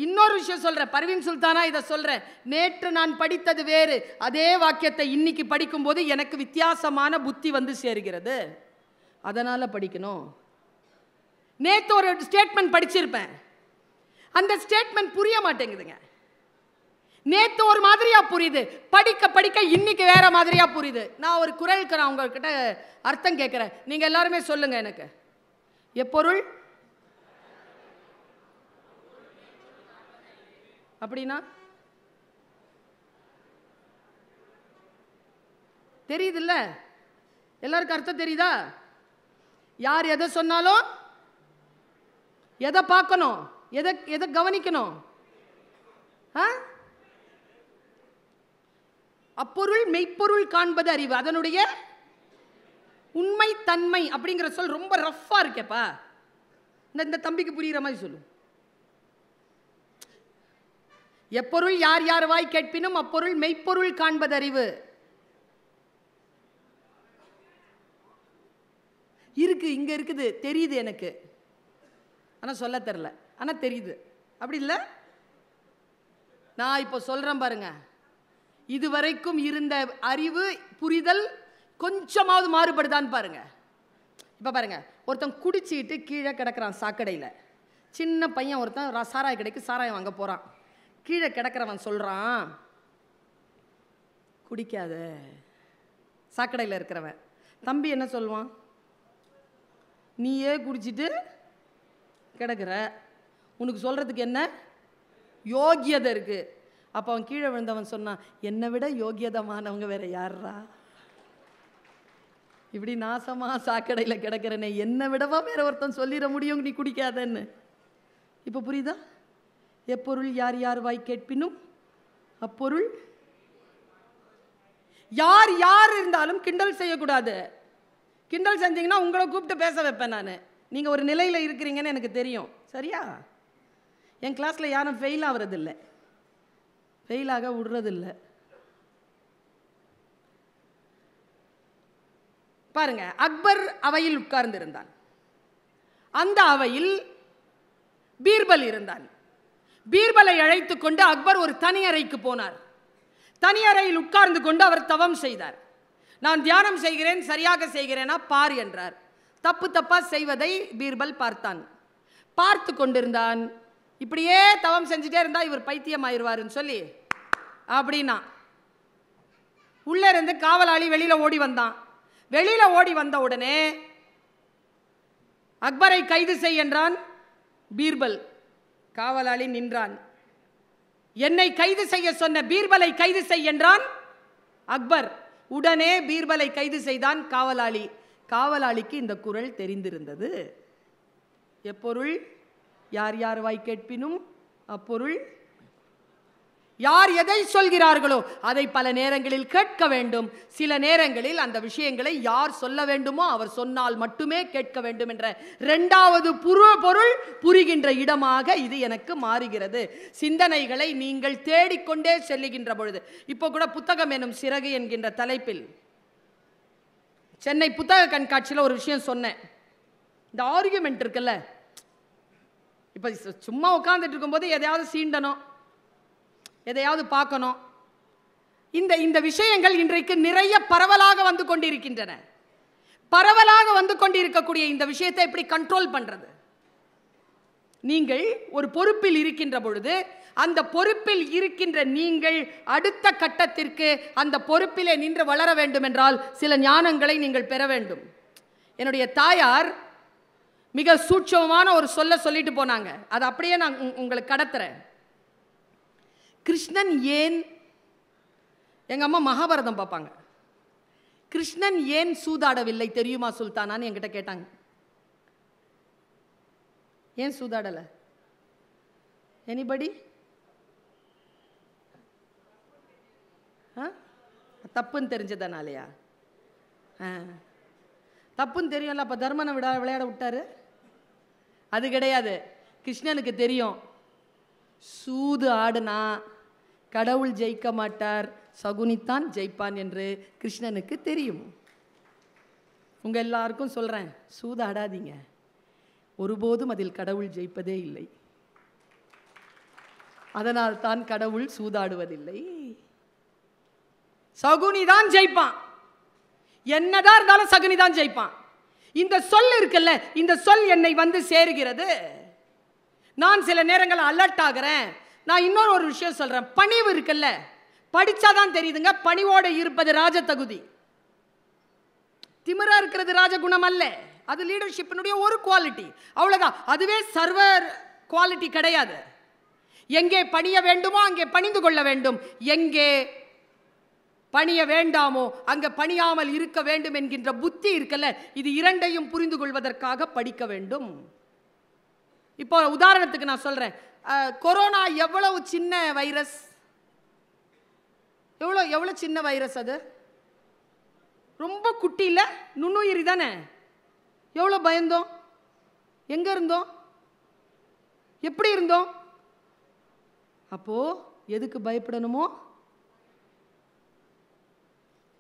இன்னொரு விஷயம் சொல்றேன், பர்வீன் சுல்தானா இதை சொல்றேன். நேற்று நான் படித்தது வேறு, அதே வாக்கியத்தை இன்னைக்கு படிக்கும் போது எனக்கு வித்தியாசமான புத்தி வந்து சேருகிறது, அதனால படிக்கணும். நேற்று ஒரு ஸ்டேட்மெண்ட் படிச்சிருப்பேன், அந்த ஸ்டேட்மெண்ட் புரிய மாட்டேங்குதுங்க. நேற்று ஒரு மாதிரியா புரியுது, படிக்க படிக்க இன்னைக்கு வேற மாதிரியா புரியுது. நான் ஒரு குறளுக்கு நான் உங்ககிட்ட அர்த்தம் கேட்கிறேன், நீங்க எல்லாருமே சொல்லுங்க எனக்கு. எப்பொருள் அப்படின்னா தெரியுதுல்ல, எல்லாருக்கும் அர்த்தம் தெரியுதா? யார் எதை சொன்னாலும் எதை பார்க்கணும், எதை கவனிக்கணும்? அப்பொருள் மெய்ப்பொருள் காண்பது அறிவு, அதனுடைய உண்மை தன்மை அப்படிங்கிற சொல் ரொம்ப ரஃப்பா இருக்கேப்பா. இந்த தம்பிக்கு புரியுற மாதிரி சொல்லு. எப்பொருள் யார் யார் வாய் கேட்பினும் அப்பொருள் மெய்ப்பொருள் காண்பதறிவு இருக்கு, இங்க இருக்குது, தெரியுது எனக்கு, ஆனா சொல்ல தெரியல, ஆனா தெரியுது. அப்படி இல்லை? நான் இப்போ சொல்றேன் பாருங்க, இதுவரைக்கும் இருந்த அறிவு புரிதல் கொஞ்சமாவது மாறுபடுதான்னு பாருங்க. இப்போ பாருங்க, ஒருத்தன் குடிச்சிட்டு கீழே கிடக்கிறான் சாக்கடையில். சின்ன பையன் ஒருத்தன் சாராய கடைக்கு சாராயம் வாங்க போகிறான். கீழே கிடக்கிறவன் சொல்கிறான், குடிக்காத. சாக்கடையில் இருக்கிறவன் தம்பி என்ன சொல்லுவான்? நீயே குடிச்சிட்டு கிடக்கிற, உனக்கு சொல்கிறதுக்கு என்ன யோகியதை இருக்குது? அப்போ அவன் கீழே விழுந்தவன் சொன்னான், என்னை விட யோகியதமானவங்க வேற யாரா? இப்படி நாசமாக சாக்கடையில் கிடக்கிறனே, என்னை விடவா வேற ஒருத்தன் சொல்லிட முடியும் நீ குடிக்காதன்னு? இப்போ புரியுதா? எப்பொருள் யார் யார் வாய் கேட்பினும் அப்பொருள். யார் யார் இருந்தாலும் கிண்டல் செய்யக்கூடாது. கிண்டல் செஞ்சீங்கன்னா உங்களை கூப்பிட்டு பேச வைப்பேன் நான். நீங்கள் ஒரு நிலையில் இருக்கிறீங்கன்னு எனக்கு தெரியும், சரியா? என் கிளாஸில் யாரும் ஃபெயில் ஆகுறதில்லை, ஃபெயிலாக விடுறதில்லை. பாருங்க, அக்பர் அவையில் உட்கார்ந்து இருந்தான். அந்த அவையில் பீர்பல் இருந்தான். பீர்பலை அழைத்து கொண்டு அக்பர் ஒரு தனி அறைக்கு போனார். தனி அறையில் உட்கார்ந்து கொண்டு அவர் தவம் செய்தார். நான் தியானம் செய்கிறேன், சரியாக செய்கிறேனா பார் என்றார். தப்பு தப்பா செய்வதை பீர்பல் பார்த்தான். பார்த்து கொண்டிருந்தான். இப்படியே தவம் செஞ்சுட்டே இருந்தா இவர் பைத்தியம் ஆயிடுவாருன்னு சொல்லி அப்படின்னா உள்ள இருந்து காவலாளி வெளியில ஓடி வந்தான். வெளியில ஓடி வந்த உடனே அக்பரை கைது செய் என்றான் பீர்பல். காவலாளி நின்றான். என்னை கைது செய்ய சொன்ன பீர்பலை கைது செய் என்றான் அக்பர். உடனே பீர்பலை கைது செய்தான் காவலாளி. காவலாளிக்கு இந்த குரல் தெரிந்திருந்தது. எப்பொருள் யார் யார் வாய் கேட்பினும் அப்பொருள். யார் எதை சொல்கிறார்களோ அதை பல நேரங்களில் கேட்க வேண்டும். சில நேரங்களில் அந்த விஷயங்களை யார் சொல்ல வேண்டுமோ அவர் சொன்னால் மட்டுமே கேட்க வேண்டும் என்ற இரண்டாவது பொருள் புரிகின்ற இடமாக இது எனக்கு மாறுகிறது. சிந்தனைகளை நீங்கள் தேடிக்கொண்டே செல்லுகின்ற பொழுது, இப்போ கூட புத்தகம் எனும் சிறகு என்கின்ற தலைப்பில் சென்னை புத்தக கண்காட்சியில் ஒரு விஷயம் சொன்னேன். இந்த ஆர்குமெண்ட் இருக்குல்ல, இப்போ சும்மா உட்கார்ந்துட்டு இருக்கும்போது எதையாவது சீண்டணும், எதையாவது பார்க்கணும். இந்த விஷயங்கள் இன்றைக்கு நிறைய பரவலாக வந்து கொண்டிருக்கின்றன. பரவலாக வந்து கொண்டிருக்கக்கூடிய இந்த விஷயத்தை எப்படி கண்ட்ரோல் பண்றது? நீங்கள் ஒரு பொறுப்பில் இருக்கின்ற பொழுது அந்த பொறுப்பில் இருக்கின்ற நீங்கள் அடுத்த கட்டத்திற்கு அந்த பொறுப்பிலே நின்று வளர வேண்டும் என்றால் சில ஞானங்களை நீங்கள் பெற வேண்டும். என்னுடைய தாயார் மிக சூட்சமமான ஒரு சொல்லிட்டு போனாங்க. அது அப்படியே நான் உங்களுக்கு கடத்துறேன். கிருஷ்ணன் ஏன், எங்க அம்மா மகாபாரதம் பார்ப்பாங்க, கிருஷ்ணன் ஏன் சூதாடவில்லை தெரியுமா சுல்தானான்னு என்கிட்ட கேட்டாங்க. ஏன் சூதாடல? எனிபடி? தப்புன்னு தெரிஞ்சதனாலயா? தப்புன்னு தெரியும்ல, அப்ப தர்மனை விளையாட விட்டாரு? அது கிடையாது. கிருஷ்ணனுக்கு தெரியும், சூது ஆடுனா கடவுள் ஜெயிக்க மாட்டார், சகுனித்தான் ஜெயிப்பான் என்று கிருஷ்ணனுக்கு தெரியும். உங்க எல்லாருக்கும் சொல்றேன், சூதாடாதீங்க. ஒருபோதும் அதில் கடவுள் ஜெயிப்பதே இல்லை. அதனால் தான் கடவுள் சூதாடுவதில்லை. சகுனிதான் ஜெயிப்பான், என்னதான் இருந்தாலும் சகுனிதான் ஜெயிப்பான். இந்த சொல் இருக்குல்ல, இந்த சொல் என்னை வந்து சேருகிறது. நான் சில நேரங்கள் அலர்ட் ஆகிறேன். நான் இன்னொரு ஒரு விஷயம் சொல்றேன். பணிவு இருக்குல்ல, படிச்சாதான் தெரியுதுங்க. பணிவோடு இருப்பது ராஜ தகுதி. திமிரா இருக்கிறது ராஜகுணம் அல்ல. அது லீடர்ஷிப்பினுடைய ஒரு குவாலிட்டி, அவ்வளவுதான். அதுவே சர்வர் குவாலிட்டி கிடையாது. எங்கே பணிய வேண்டுமோ அங்கே பணிந்து கொள்ள வேண்டும், எங்கே பணிய வேண்டாமோ அங்கே பணியாமல் இருக்க வேண்டும் என்கின்ற புத்தி இருக்குல்ல, இது இரண்டையும் புரிந்து கொள்வதற்காக படிக்க வேண்டும். இப்போ உதாரணத்துக்கு நான் சொல்றேன், கொரோனா எவ்வளவு சின்ன வைரஸ், எவ்வளவு சின்ன வைரஸ் அது. ரொம்ப குட்டி இல்லை, நுண்ணுயிரி தானே. எவ்வளோ பயந்தோம், எங்கே இருந்தோம், எப்படி இருந்தோம். அப்போ எதுக்கு பயப்படணுமோ,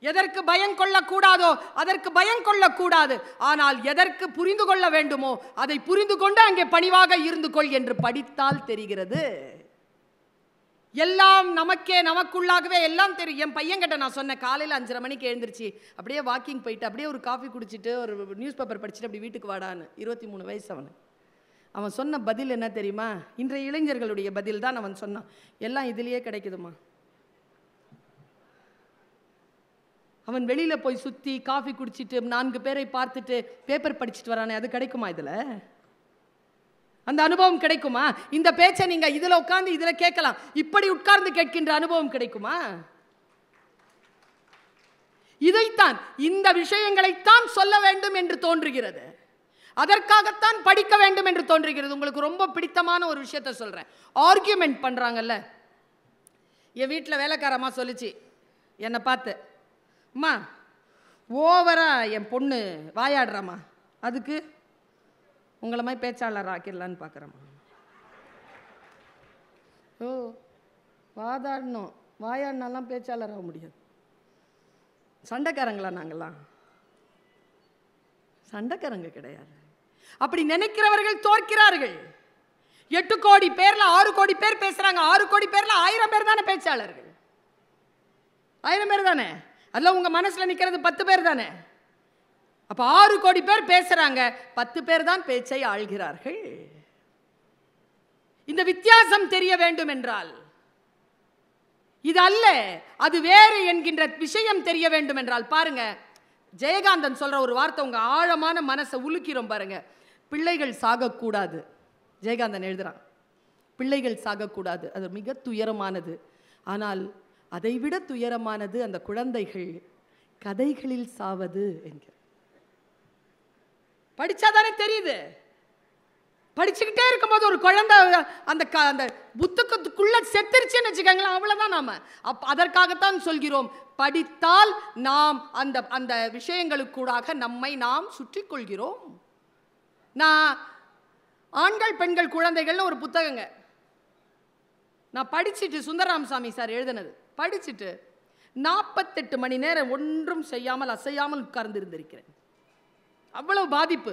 எதற்கு பயம் கொள்ளக்கூடாதோ அதற்கு பயம் கொள்ளக்கூடாது. ஆனால் எதற்கு புரிந்து கொள்ள வேண்டுமோ அதை புரிந்து கொண்டு அங்கே பணிவாக இருந்து கொள் என்று படித்தால் தெரிகிறது. எல்லாம் நமக்கே, நமக்குள்ளாகவே எல்லாம் தெரியும். என் பையன்கிட்ட நான் சொன்னேன், காலையில் 5:30 மணிக்கு எழுந்திருச்சு அப்படியே வாக்கிங் போயிட்டு அப்படியே ஒரு காஃபி குடிச்சிட்டு ஒரு நியூஸ் பேப்பர் படிச்சுட்டு அப்படி வீட்டுக்கு வாடான்னு. 23 வயசு அவன் சொன்ன பதில் என்ன தெரியுமா? இன்றைய இளைஞர்களுடைய பதில் தான் அவன் சொன்னான். எல்லாம் இதுலேயே கிடைக்குதுமா. அவன் வெளியில் போய் சுற்றி காஃபி குடிச்சிட்டு 4 பேரை பார்த்துட்டு பேப்பர் படிச்சுட்டு வரானே, அது கிடைக்குமா? இதில் அந்த அனுபவம் கிடைக்குமா? இந்த பேச்சை நீங்கள் இதில் உட்கார்ந்து இதில் கேட்கலாம், இப்படி உட்கார்ந்து கேட்கின்ற அனுபவம் கிடைக்குமா? இதைத்தான், இந்த விஷயங்களைத்தான் சொல்ல வேண்டும் என்று தோன்றுகிறது. அதற்காகத்தான் படிக்க வேண்டும் என்று தோன்றுகிறது. உங்களுக்கு ரொம்ப பிடித்தமான ஒரு விஷயத்தை சொல்கிறேன். ஆர்கியூமெண்ட் பண்ணுறாங்கல்ல. என் வீட்டில் வேலைக்காரம்மா சொல்லிச்சு என்னை பார்த்து, அம்மா ஓவரா என் பொண்ணு வாயாடுறாம்மா, அதுக்கு உங்களை மாதிரி பேச்சாளர் ஆக்கிடலான்னு பார்க்குறேம்மா. ஓ, வாதாடணும், வாயாடினாலாம் பேச்சாளர் ஆக முடியாது. சண்டைக்காரங்களா நாங்கள்லாம்? சண்டைக்காரங்க கிடையாது. அப்படி நினைக்கிறவர்கள் தோற்கிறார்கள். 8 கோடி பேர்ல 6 கோடி பேர் பேசுறாங்க. 6 கோடி பேர்ல 1000 பேர் தானே பேச்சாளர்கள். 1000 பேர் தானே. அதுல உங்க மனசுல நிக்கிறது 10 பேர் தானே. அப்ப 6 கோடி பேர் பேசுறாங்க, 10 பேர் தான் பேச்சை ஆள்கிறார்கள். இந்த வித்தியாசம் தெரிய வேண்டும் என்றால் இது அல்ல, அது வேறு என்கின்ற விஷயம் தெரிய வேண்டும் என்றால் பாருங்க, ஜெயகாந்தன் சொல்ற ஒரு வார்த்தை உங்க ஆழமான மனசை உலுக்கிறோம் பாருங்க. பிள்ளைகள் சாகக்கூடாது. ஜெயகாந்தன் எழுதுறான், பிள்ளைகள் சாகக்கூடாது, அது மிக துயரமானது. ஆனால் அதைவிட துயரமானது அந்த குழந்தைகள் கதைகளில் சாவது என்கிற. படிச்சாதானே தெரியுது. படிச்சுக்கிட்டே இருக்கும்போது ஒரு குழந்தை அந்த அந்த புத்தகத்துக்குள்ள செத்துருச்சுன்னு வச்சுக்கோங்களேன், அவ்வளோதான். நாம அதற்காகத்தான் சொல்கிறோம், படித்தால் நாம் அந்த அந்த விஷயங்களுக்கூடாக நம்மை நாம் சுற்றி கொள்கிறோம். நான் ஆண்கள் பெண்கள் குழந்தைகள்னு ஒரு புத்தகங்க நான் படிச்சுட்டு, சுந்தரராமசாமி சார் எழுதினது படிச்சுட்டு 48 மணி நேரம் ஒன்றும் செய்யாமல் அசையாமல் உட்கார்ந்து இருந்திருக்கிறேன். அவ்வளவு பாதிப்பு.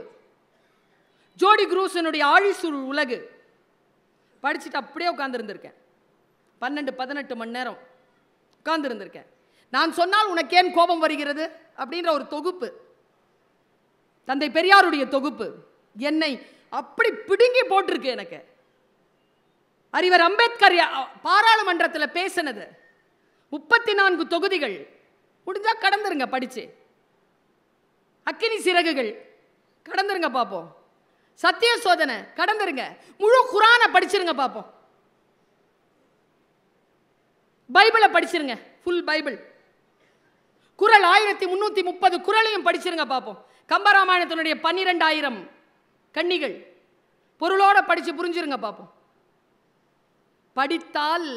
ஜோடி குரூசனுடைய ஆழிசூழ் உலகு படிச்சுட்டு அப்படியே உட்கார்ந்து இருந்திருக்கேன். 12-18 மணி நேரம் உட்கார்ந்து இருந்திருக்கேன். நான் சொன்னால் உனக்கு ஏன் கோபம் வருகிறது அப்படின்ற ஒரு தொகுப்பு, தந்தை பெரியாருடைய தொகுப்பு என்னை அப்படி பிடுங்கி போட்டிருக்கு. எனக்கு அறிவர் அம்பேத்கர் பாராளுமன்றத்தில் பேசினது 34 தொகுதிகள் முடிஞ்சா கடந்துருங்க படிச்சு. அக்கினி சிறகுகள் கடந்துருங்க பார்ப்போம். சத்திய சோதனை கடந்துருங்க. முழு குரானை படிச்சிருங்க பார்ப்போம். பைபிளை படிச்சிருங்க, ஃபுல் பைபிள். குறள் 1330 குறளையும் படிச்சிருங்க பார்ப்போம். கம்பராமாயணத்தினுடைய 12,000 கன்னிகள் பொருளோட படிச்சு புரிஞ்சிருங்க பார்ப்போம். படித்தால்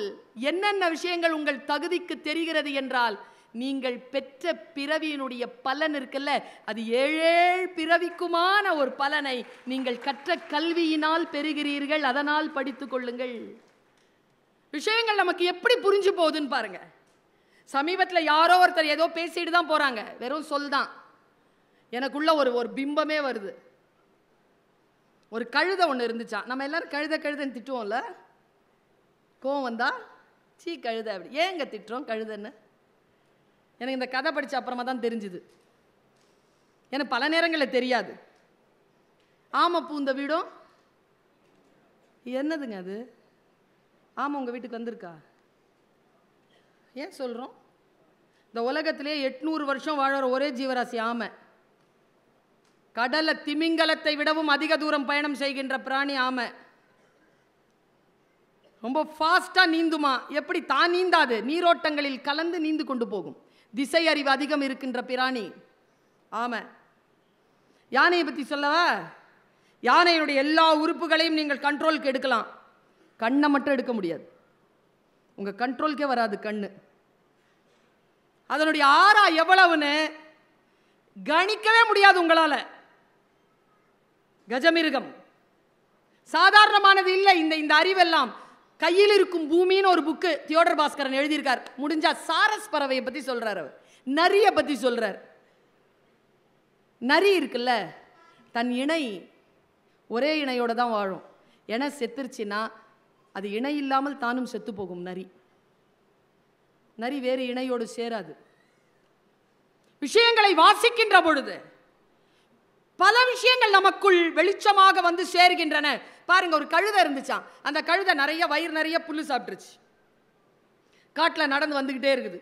என்னென்ன விஷயங்கள் உங்கள் தகுதிக்கு தெரிகிறது என்றால், நீங்கள் பெற்ற பிறவியினுடைய பலன் இருக்குல்ல, அது 7 பிறவிக்குமான ஒரு பலனை நீங்கள் கற்ற கல்வியினால் பெறுகிறீர்கள். அதனால் படித்துக் கொள்ளுங்கள். விஷயங்கள் நமக்கு எப்படி புரிஞ்சு போகுதுன்னு பாருங்க. சமீபத்தில் யாரோ ஒருத்தர் ஏதோ பேசிட்டு தான் போறாங்க, வெறும் சொல் தான். எனக்குள்ள ஒரு பிம்பமே வருது. ஒரு கழுதை ஒன்று இருந்துச்சான். நம்ம எல்லாரும் கழுதைன்னு திட்டுவோம்ல, கோவம் வந்தா சீ கழுதை அப்படி. ஏங்க திட்டுறோம் கழுதைன்னு? எனக்கு இந்த கதை படித்த அப்புறமா தான் தெரிஞ்சுது. எனக்கு பல நேரங்களில் தெரியாது. ஆமை பூந்த வீடும் என்னதுங்க அது? ஆமாம், உங்கள் வீட்டுக்கு வந்திருக்கா? ஏன் சொல்கிறோம்? இந்த உலகத்திலே 800 வருஷம் வாழற ஒரே ஜீவராசி ஆமை. கடலை திமிங்கலத்தை விடவும் அதிக தூரம் பயணம் செய்கின்ற பிராணி ஆமை. ரொம்ப ஃபாஸ்ட்டாக நீந்துமா. எப்படி? தான் நீந்தாது, நீரோட்டங்களில் கலந்து நீந்து கொண்டு போகும். திசை அறிவு அதிகம் இருக்கின்ற பிராணி ஆமை. யானையை பற்றி சொல்லவா? யானையினுடைய எல்லா உறுப்புகளையும் நீங்கள் கண்ட்ரோலுக்கு எடுக்கலாம், கண்ணை மட்டும் எடுக்க முடியாது. உங்கள் கண்ட்ரோலுக்கே வராது கண்ணு. அதனுடைய ஆறா எவ்வளவுன்னு கணிக்கவே முடியாது உங்களால. கஜமிருகம் சாதாரணமானது இல்லை. இந்த அறிவெல்லாம் கையில் இருக்கும் பூமின்னு ஒரு புக்கு தியோடர் பாஸ்கரன் எழுதியிருக்கார். முடிஞ்சா சாரஸ் பறவையை பத்தி சொல்றார், அவர் நரியை பத்தி சொல்றார். நரி இருக்குல்ல, தன் இணை ஒரே இணையோட தான் வாழும். என செத்துருச்சுன்னா அது இணை இல்லாமல் தானும் செத்து போகும். நரி வேறு இணையோடு சேராது. விஷயங்களை வாசிக்கின்ற பொழுது பல விஷயங்கள் நமக்குள் வெளிச்சமாக வந்து சேருகின்றன. பாருங்க, ஒரு கழுதை இருந்துச்சான். அந்த கழுதை நிறைய வயிறு நிறைய புல்லு சாப்பிட்டுருச்சு. காட்டில் நடந்து வந்துக்கிட்டே இருக்குது.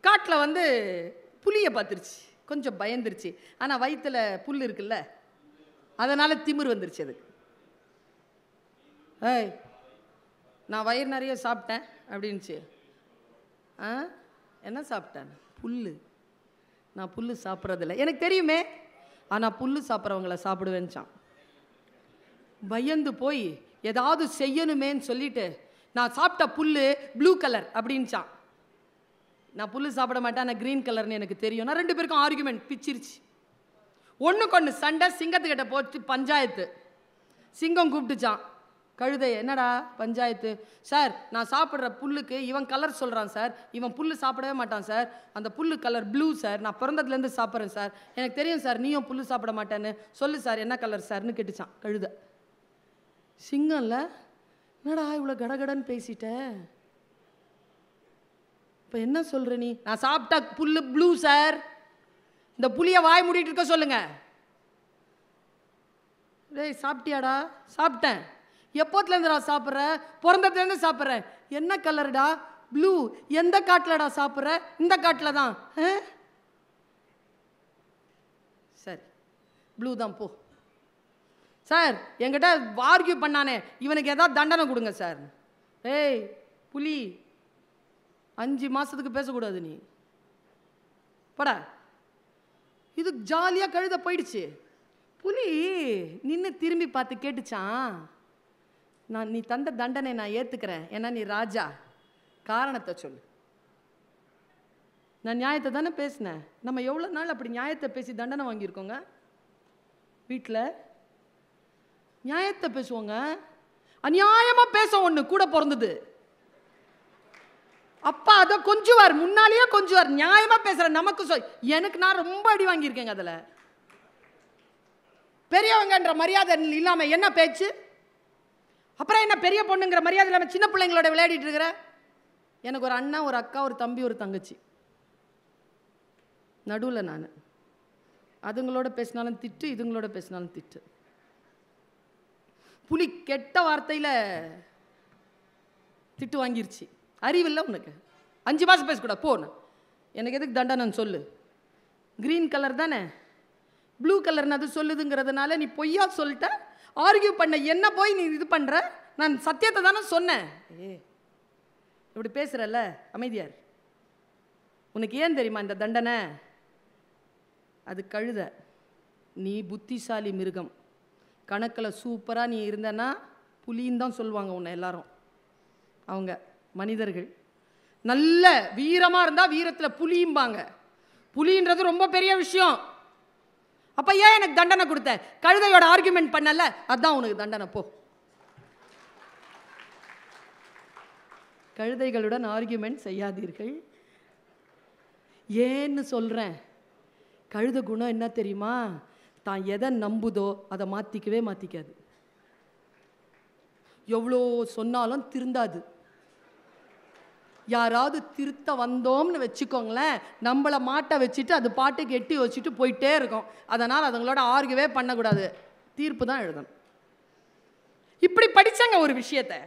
காட்டில் வந்து புலியை பார்த்துருச்சு. கொஞ்சம் பயந்துருச்சு. ஆனால் வயிற்றுல புல் இருக்குல்ல, அதனால் திமிர் வந்துருச்சு அதுக்கு. ஏய், நான் வயிறு நிறைய சாப்பிட்டேன் அப்படின்ச்சு. என்ன சாப்பிட்டேன்? புல்லு. நான் புல்லு சாப்பிட்றதில்ல, எனக்கு தெரியுமே, ஆனால் புல்லு சாப்பிட்றவங்கள சாப்பிடுவேன்ச்சான். பயந்து போய் ஏதாவது செய்யணுமேன்னு சொல்லிட்டு, நான் சாப்பிட்ட புல்லு ப்ளூ கலர் அப்படின்ச்சான். நான் புல்லு சாப்பிட மாட்டேன், நான் க்ரீன் கலர்னு எனக்கு தெரியும். நான் 2 பேருக்கும் ஆர்குமெண்ட் பிச்சிருச்சு. ஒன்றுக்கு ஒன்று சண்டை. சிங்கத்துக்கிட்ட போட்டு பஞ்சாயத்து. சிங்கம் கூப்பிட்டுச்சான் கழுதை. என்னடா பஞ்சாயத்து? சார், நான் சாப்பிட்ற புல்லுக்கு இவன் கலர் சொல்கிறான் சார். இவன் புல்லு சாப்பிடவே மாட்டான் சார். அந்த புல்லு கலர் ப்ளூ சார். நான் பிறந்ததுலேருந்து சாப்பிட்றேன் சார். எனக்கு தெரியும் சார், நீயும் புல்லு சாப்பிட மாட்டேன்னு. சொல்லு சார், என்ன கலர் சார்னு கேட்டுச்சான் கழுதை. சிங்கம்ல, என்னடா இவ்வளோ கடகடன்னு பேசிட்ட, இப்போ என்ன சொல்கிற நீ? நான் சாப்பிட்டா புல்லு ப்ளூ சார். இந்த புளியை வாய் மூடிட்டு இருக்க சொல்லுங்க. டேய், சாப்பிட்டியாடா? சாப்பிட்டேன். எப்போத்துலேருந்துடா சாப்பிட்ற? பிறந்ததுலேருந்து சாப்பிட்றேன். என்ன கலருடா? ப்ளூ. எந்த காட்டிலடா சாப்பிட்ற? இந்த காட்டில் தான். சரி, ப்ளூ தான் போ. சார், என்கிட்ட ஆர்கியூ பண்ணானே, இவனுக்கு ஏதாவது தண்டனை கொடுங்க சார். ஏய் புலி, 5 மாதத்துக்கு பேசக்கூடாது நீ, படா. இது ஜாலியாக கழுத போயிடுச்சு. புலி நின்று திரும்பி பார்த்து கேட்டுச்சான், நீ தந்த தண்டனை நான் ஏற்றுக்கிறேன், ஏன்னா நீ ராஜா. காரணத்தை சொல்லு. நான் நியாயத்தை தானே பேசினேன். நம்ம எவ்வளோ நாள் அப்படி நியாயத்தை பேசி தண்டனை வாங்கியிருக்கோங்க? வீட்டில் நியாயத்தை பேசுவோங்க, அநியாயமாக பேச ஒன்று கூட பிறந்தது. அப்பா அதை கொஞ்சுவார், முன்னாலேயே கொஞ்சுவார். நியாயமாக பேசுகிற நமக்கு எனக்கு நான் ரொம்ப அடி வாங்கியிருக்கேங்க. அதில் பெரியவங்கன்ற மரியாதை இல்லாமல் என்ன பேச்சு? அப்புறம் என்ன பெரிய பொண்ணுங்கிற மரியாதை இல்லாமல் சின்ன பிள்ளைங்களோட விளையாடிட்டு இருக்கிற? எனக்கு ஒரு அண்ணா, ஒரு அக்கா, ஒரு தம்பி, ஒரு தங்கச்சி. நடுவில் நான். அதுங்களோட பேசினாலும் திட்டு, இதுங்களோட பேசினாலும் திட்டு. புலி கெட்ட வார்த்தையில் திட்டு வாங்கிருச்சு. அறிவில்லை உனக்கு? 5 மாதம் பேசக்கூடாது போன. எனக்கு எதுக்கு தண்டனைன்னு சொல்லு. க்ரீன் கலர் தானே, ப்ளூ கலர்னு அது சொல்லுதுங்கிறதுனால நீ பொய்யா சொல்லிட்ட. ஆர்கியூ பண்ண என்ன போய் நீ இது பண்ணுற? நான் சத்தியத்தை தானே சொன்னேன். இப்படி பேசுகிறல்ல, அமைதியார். உனக்கு ஏன் தெரியுமா இந்த தண்டனை? அது கழுத, நீ புத்திசாலி மிருகம். கணக்கில் சூப்பராக நீ இருந்தனா புலின்னு தான் சொல்லுவாங்க உன்னை எல்லாரும். அவங்க மனிதர்கள் நல்ல வீரமாக இருந்தால் வீரத்தில் புலியும்பாங்க. புலின்றது ரொம்ப பெரிய விஷயம். அப்போ ஏன் எனக்கு தண்டனை கொடுத்த? கழுதையோட ஆர்குமெண்ட் பண்ணல, அதுதான் உனக்கு தண்டனை. போ. கழுதைகளுடன் ஆர்குமெண்ட் செய்யாதீர்கள். ஏன்னு சொல்கிறேன். கழுத குணம் என்ன தெரியுமா? தான் எதை நம்புதோ அதை மாற்றிக்காது. எவ்வளோ சொன்னாலும் திருந்தாது. யாராவது திருத்த வந்தோம்னு வச்சுக்கோங்களேன், நம்மளை மாட்ட வச்சுட்டு அது பாட்டுக்கு எட்டி வச்சுட்டு போயிட்டே இருக்கும். அதனால் அதுங்களோட ஆர்கியூவே பண்ணக்கூடாது, தீர்ப்பு தான் எழுதணும். இப்படி படிச்சங்க ஒரு விஷயத்தை.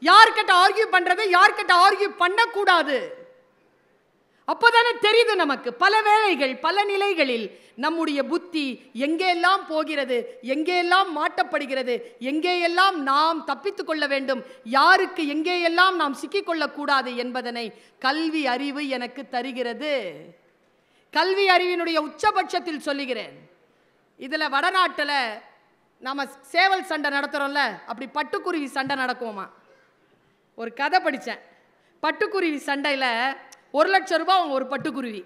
யார்கிட்ட ஆர்கியூ பண்றது, யார்கிட்ட ஆர்கியூ பண்ணக்கூடாது. அப்போதானே தெரியுது நமக்கு பல வேளைகள் பல நிலைகளில் நம்முடைய புத்தி எங்கெல்லாம் போகிறது, எங்கெல்லாம் மாட்டப்படுகிறது, எங்கேயெல்லாம் நாம் தப்பித்துக் கொள்ள வேண்டும், யாருக்கு எங்கேயெல்லாம் நாம் சிக்கிக்கொள்ளக்கூடாது என்பதனை கல்வி அறிவு எனக்கு தருகிறது. கல்வி அறிவினுடைய உச்சபட்சத்தில் சொல்லுகிறேன். இதில் வடநாட்டில் நாம் சேவல் சண்டை நடத்துகிறோம்ல, அப்படி பட்டுக்குருவி சண்டை நடக்குமா? ஒரு கதை படித்தேன். பட்டுக்குருவி சண்டையில் 1 லட்சம் ரூபாய் அவங்க ஒரு பட்டுக்குருவி.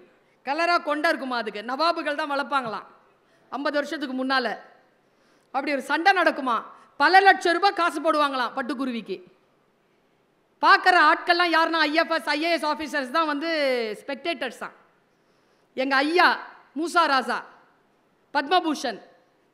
கலராக கொண்டை இருக்குமா, அதுக்கு நவாபுகள் தான் வளர்ப்பாங்களாம் 50 வருஷத்துக்கு முன்னால். அப்படி ஒரு சண்டை நடக்குமா, பல லட்சம் ரூபாய் காசு போடுவாங்களாம் பட்டுக்குருவிக்கு. பார்க்குற ஆட்கள்லாம் யாருன்னா IFS IAS ஆஃபீஸர்ஸ் தான் வந்து ஸ்பெக்டேட்டர்ஸ் தான். எங்கள் ஐயா மூசா ராசா பத்மபூஷன்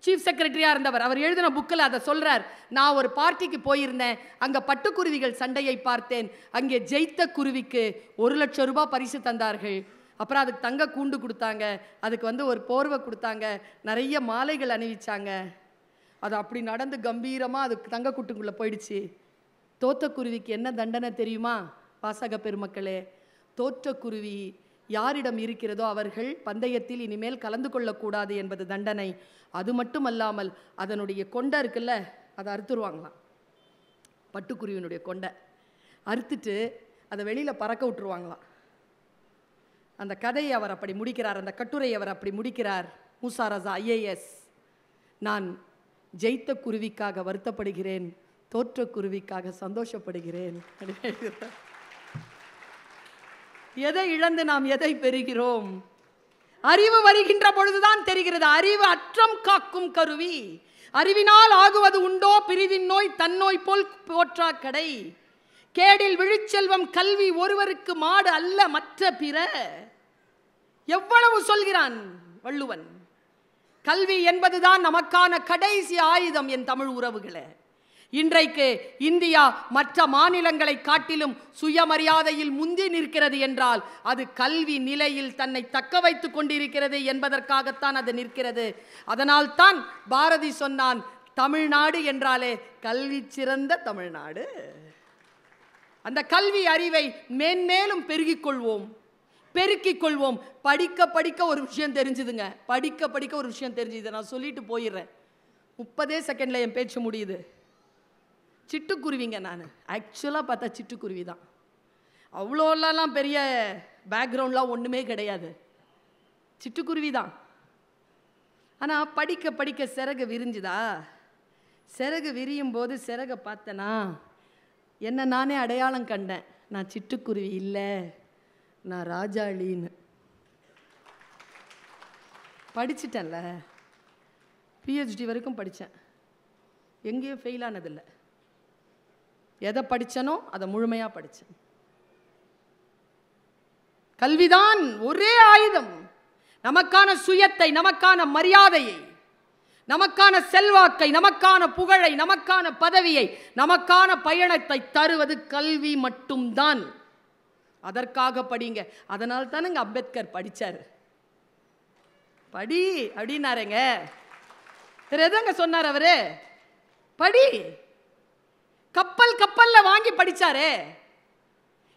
சீஃப் செக்ரட்டரியாக இருந்தவர், அவர் எழுதின புக்கில் அதை சொல்கிறார். நான் ஒரு பார்ட்டிக்கு போயிருந்தேன், அங்கே பட்டுக்குருவிகள் சண்டையை பார்த்தேன். அங்கே ஜெயித்த குருவிக்கு 1 லட்சம் ரூபாய் பரிசு தந்தார்கள். அப்புறம் அதுக்கு தங்க கூண்டு கொடுத்தாங்க, அதுக்கு வந்து ஒரு போர்வை கொடுத்தாங்க, நிறைய மாலைகள் அணிவிச்சாங்க. அது அப்படி நடந்து கம்பீரமாக அதுக்கு தங்க கூட்டுக்குள்ளே போயிடுச்சு. தோத்த குருவிக்கு என்ன தண்டனை தெரியுமா வாசக பெருமக்களே? தோற்ற குருவி யாரிடம் இருக்கிறதோ அவர்கள் பந்தயத்தில் இனிமேல் கலந்து கொள்ளக்கூடாது என்பது தண்டனை. அது மட்டுமல்லாமல் அதனுடைய கொண்டை இருக்குல்ல, அதை அறுத்துருவாங்களாம். பட்டுக்குருவினுடைய கொண்டை அறுத்துட்டு அதை வெளியில் பறக்க விட்டுருவாங்களாம். அந்த கதையை அவர் அப்படி முடிக்கிறார், அந்த கட்டுரையை அவர் அப்படி முடிக்கிறார். மூசா ராசா IAS, நான் ஜெயித்த குருவிக்காக வருத்தப்படுகிறேன், தோற்ற குருவிக்காக சந்தோஷப்படுகிறேன். எதை இழந்து நாம் எதை பெறுகிறோம்? அறிவு வருகின்ற பொழுதுதான் தெரிகிறது. அறிவு அற்றம் காக்கும் கருவி. அறிவினால் ஆகுவது உண்டோ பிரிவின் நோய் தன்னோய் போல் போற்றா கடை. கேடில் விழுச்செல்வம் கல்வி ஒருவருக்கு மாடு அல்ல மற்ற பிற. எவ்வளவு சொல்கிறான் வள்ளுவன். கல்வி என்பதுதான் நமக்கான கடைசி ஆயுதம். என் தமிழ் உறவுகளே, இன்றைக்கு இந்தியா மற்ற மாநிலங்களை காட்டிலும் சுயமரியாதையில் முந்தி நிற்கிறது என்றால் அது கல்வி நிலையில் தன்னை தக்க வைத்துக் கொண்டிருக்கிறது என்பதற்காகத்தான் அது நிற்கிறது. அதனால் தான் பாரதி சொன்னான், தமிழ்நாடு என்றாலே கல்வி சிறந்த தமிழ்நாடு. அந்த கல்வி அறிவை மேன்மேலும் பெருக்கிக் கொள்வோம். படிக்க படிக்க ஒரு விஷயம் தெரிஞ்சுதுங்க. படிக்க படிக்க ஒரு விஷயம் தெரிஞ்சுது. நான் சொல்லிட்டு போயிடுறேன், 30 செகண்ட்ல என் பேச்சு முடியுது. சிட்டுக்குருவிங்க, நான் ஆக்சுவலாக பார்த்தா சிட்டுக்குருவி தான். அவ்வளோலாம் பெரிய பேக்ரவுண்ட்லாம் ஒன்றுமே கிடையாது, சிட்டுக்குருவி தான். ஆனால் படிக்க படிக்க சிறகு விரிஞ்சுதா. சிறகு விரியும் போது சிறகை பார்த்தனா என்ன நானே அடையாளம் கண்டேன். நான் சிட்டுக்குருவி இல்லை, நான் ராஜாளின்னு. படிச்சிட்டேன்ல, PhD வரைக்கும் படித்தேன், எங்கேயும் ஃபெயில் ஆனதில்லை. எதை படித்தனோ அதை முழுமையாக படித்தேன். கல்விதான் ஒரே ஆயுதம். நமக்கான சுயத்தை, நமக்கான மரியாதையை, நமக்கான செல்வாக்கை, நமக்கான புகழை, நமக்கான பதவியை, நமக்கான பயணத்தை தருவது கல்வி மட்டும்தான். அதற்காக படிங்க. அதனால் தானுங்க அம்பேத்கர் படித்தார். படி அப்படின்னாருங்க. எதங்க சொன்னார் அவரு? படி. கப்பல்ல வாங்கி படிச்சாரே.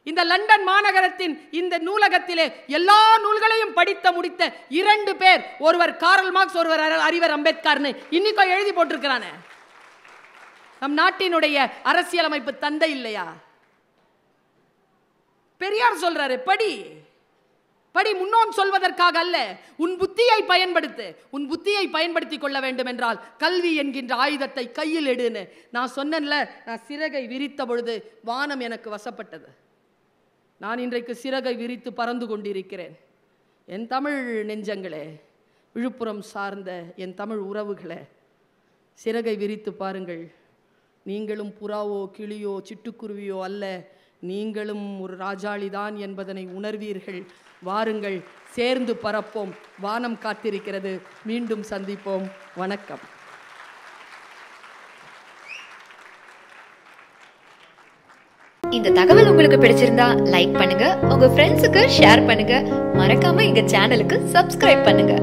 இந்த லண்டன் மாநகரத்தின் இந்த நூலகத்திலே எல்லா நூல்களையும் படித்த முடித்த 2 பேர், ஒருவர் காரல் மார்க்ஸ், ஒருவர் அறிவர் அம்பேத்கர்னு இன்னைக்கு எழுதி போட்டிருக்கிறானே. நம் நாட்டினுடைய அரசியலமைப்பு தந்தை இல்லையா? பெரியார் சொல்றாரு, படி படி. முன்னோன் சொல்வதற்காக அல்ல, உன் புத்தியை பயன்படுத்து. உன் புத்தியை பயன்படுத்தி கொள்ள வேண்டும் என்றால் கல்வி என்கின்ற ஆயுதத்தை கையில் எடுன்னு. நான் சொன்னேன்ல, நான் சிறகை விரித்த பொழுது வானம் எனக்கு வசப்பட்டது. நான் இன்றைக்கு சிறகை விரித்து பறந்து கொண்டிருக்கிறேன். என் தமிழ் நெஞ்சங்களே, விழுப்புரம் சார்ந்த என் தமிழ் உறவுகளே, சிறகை விரித்து பாருங்கள். நீங்களும் புறாவோ கிளியோ சிட்டுக்குருவியோ அல்ல, நீங்களும் ஒரு ராஜாளிதான் என்பதனை உணர்வீர்கள். வாருங்கள், சேர்ந்து பறப்போம். வானம் காத்திருக்கிறது. மீண்டும் சந்திப்போம். வணக்கம். இந்த தகவல் உங்களுக்கு பிடிச்சிருந்தா லைக் பண்ணுங்க, உங்க ஃப்ரெண்ட்ஸுக்கு ஷேர் பண்ணுங்க, மறக்காம எங்க சேனலுக்கு சப்ஸ்கிரைப் பண்ணுங்க.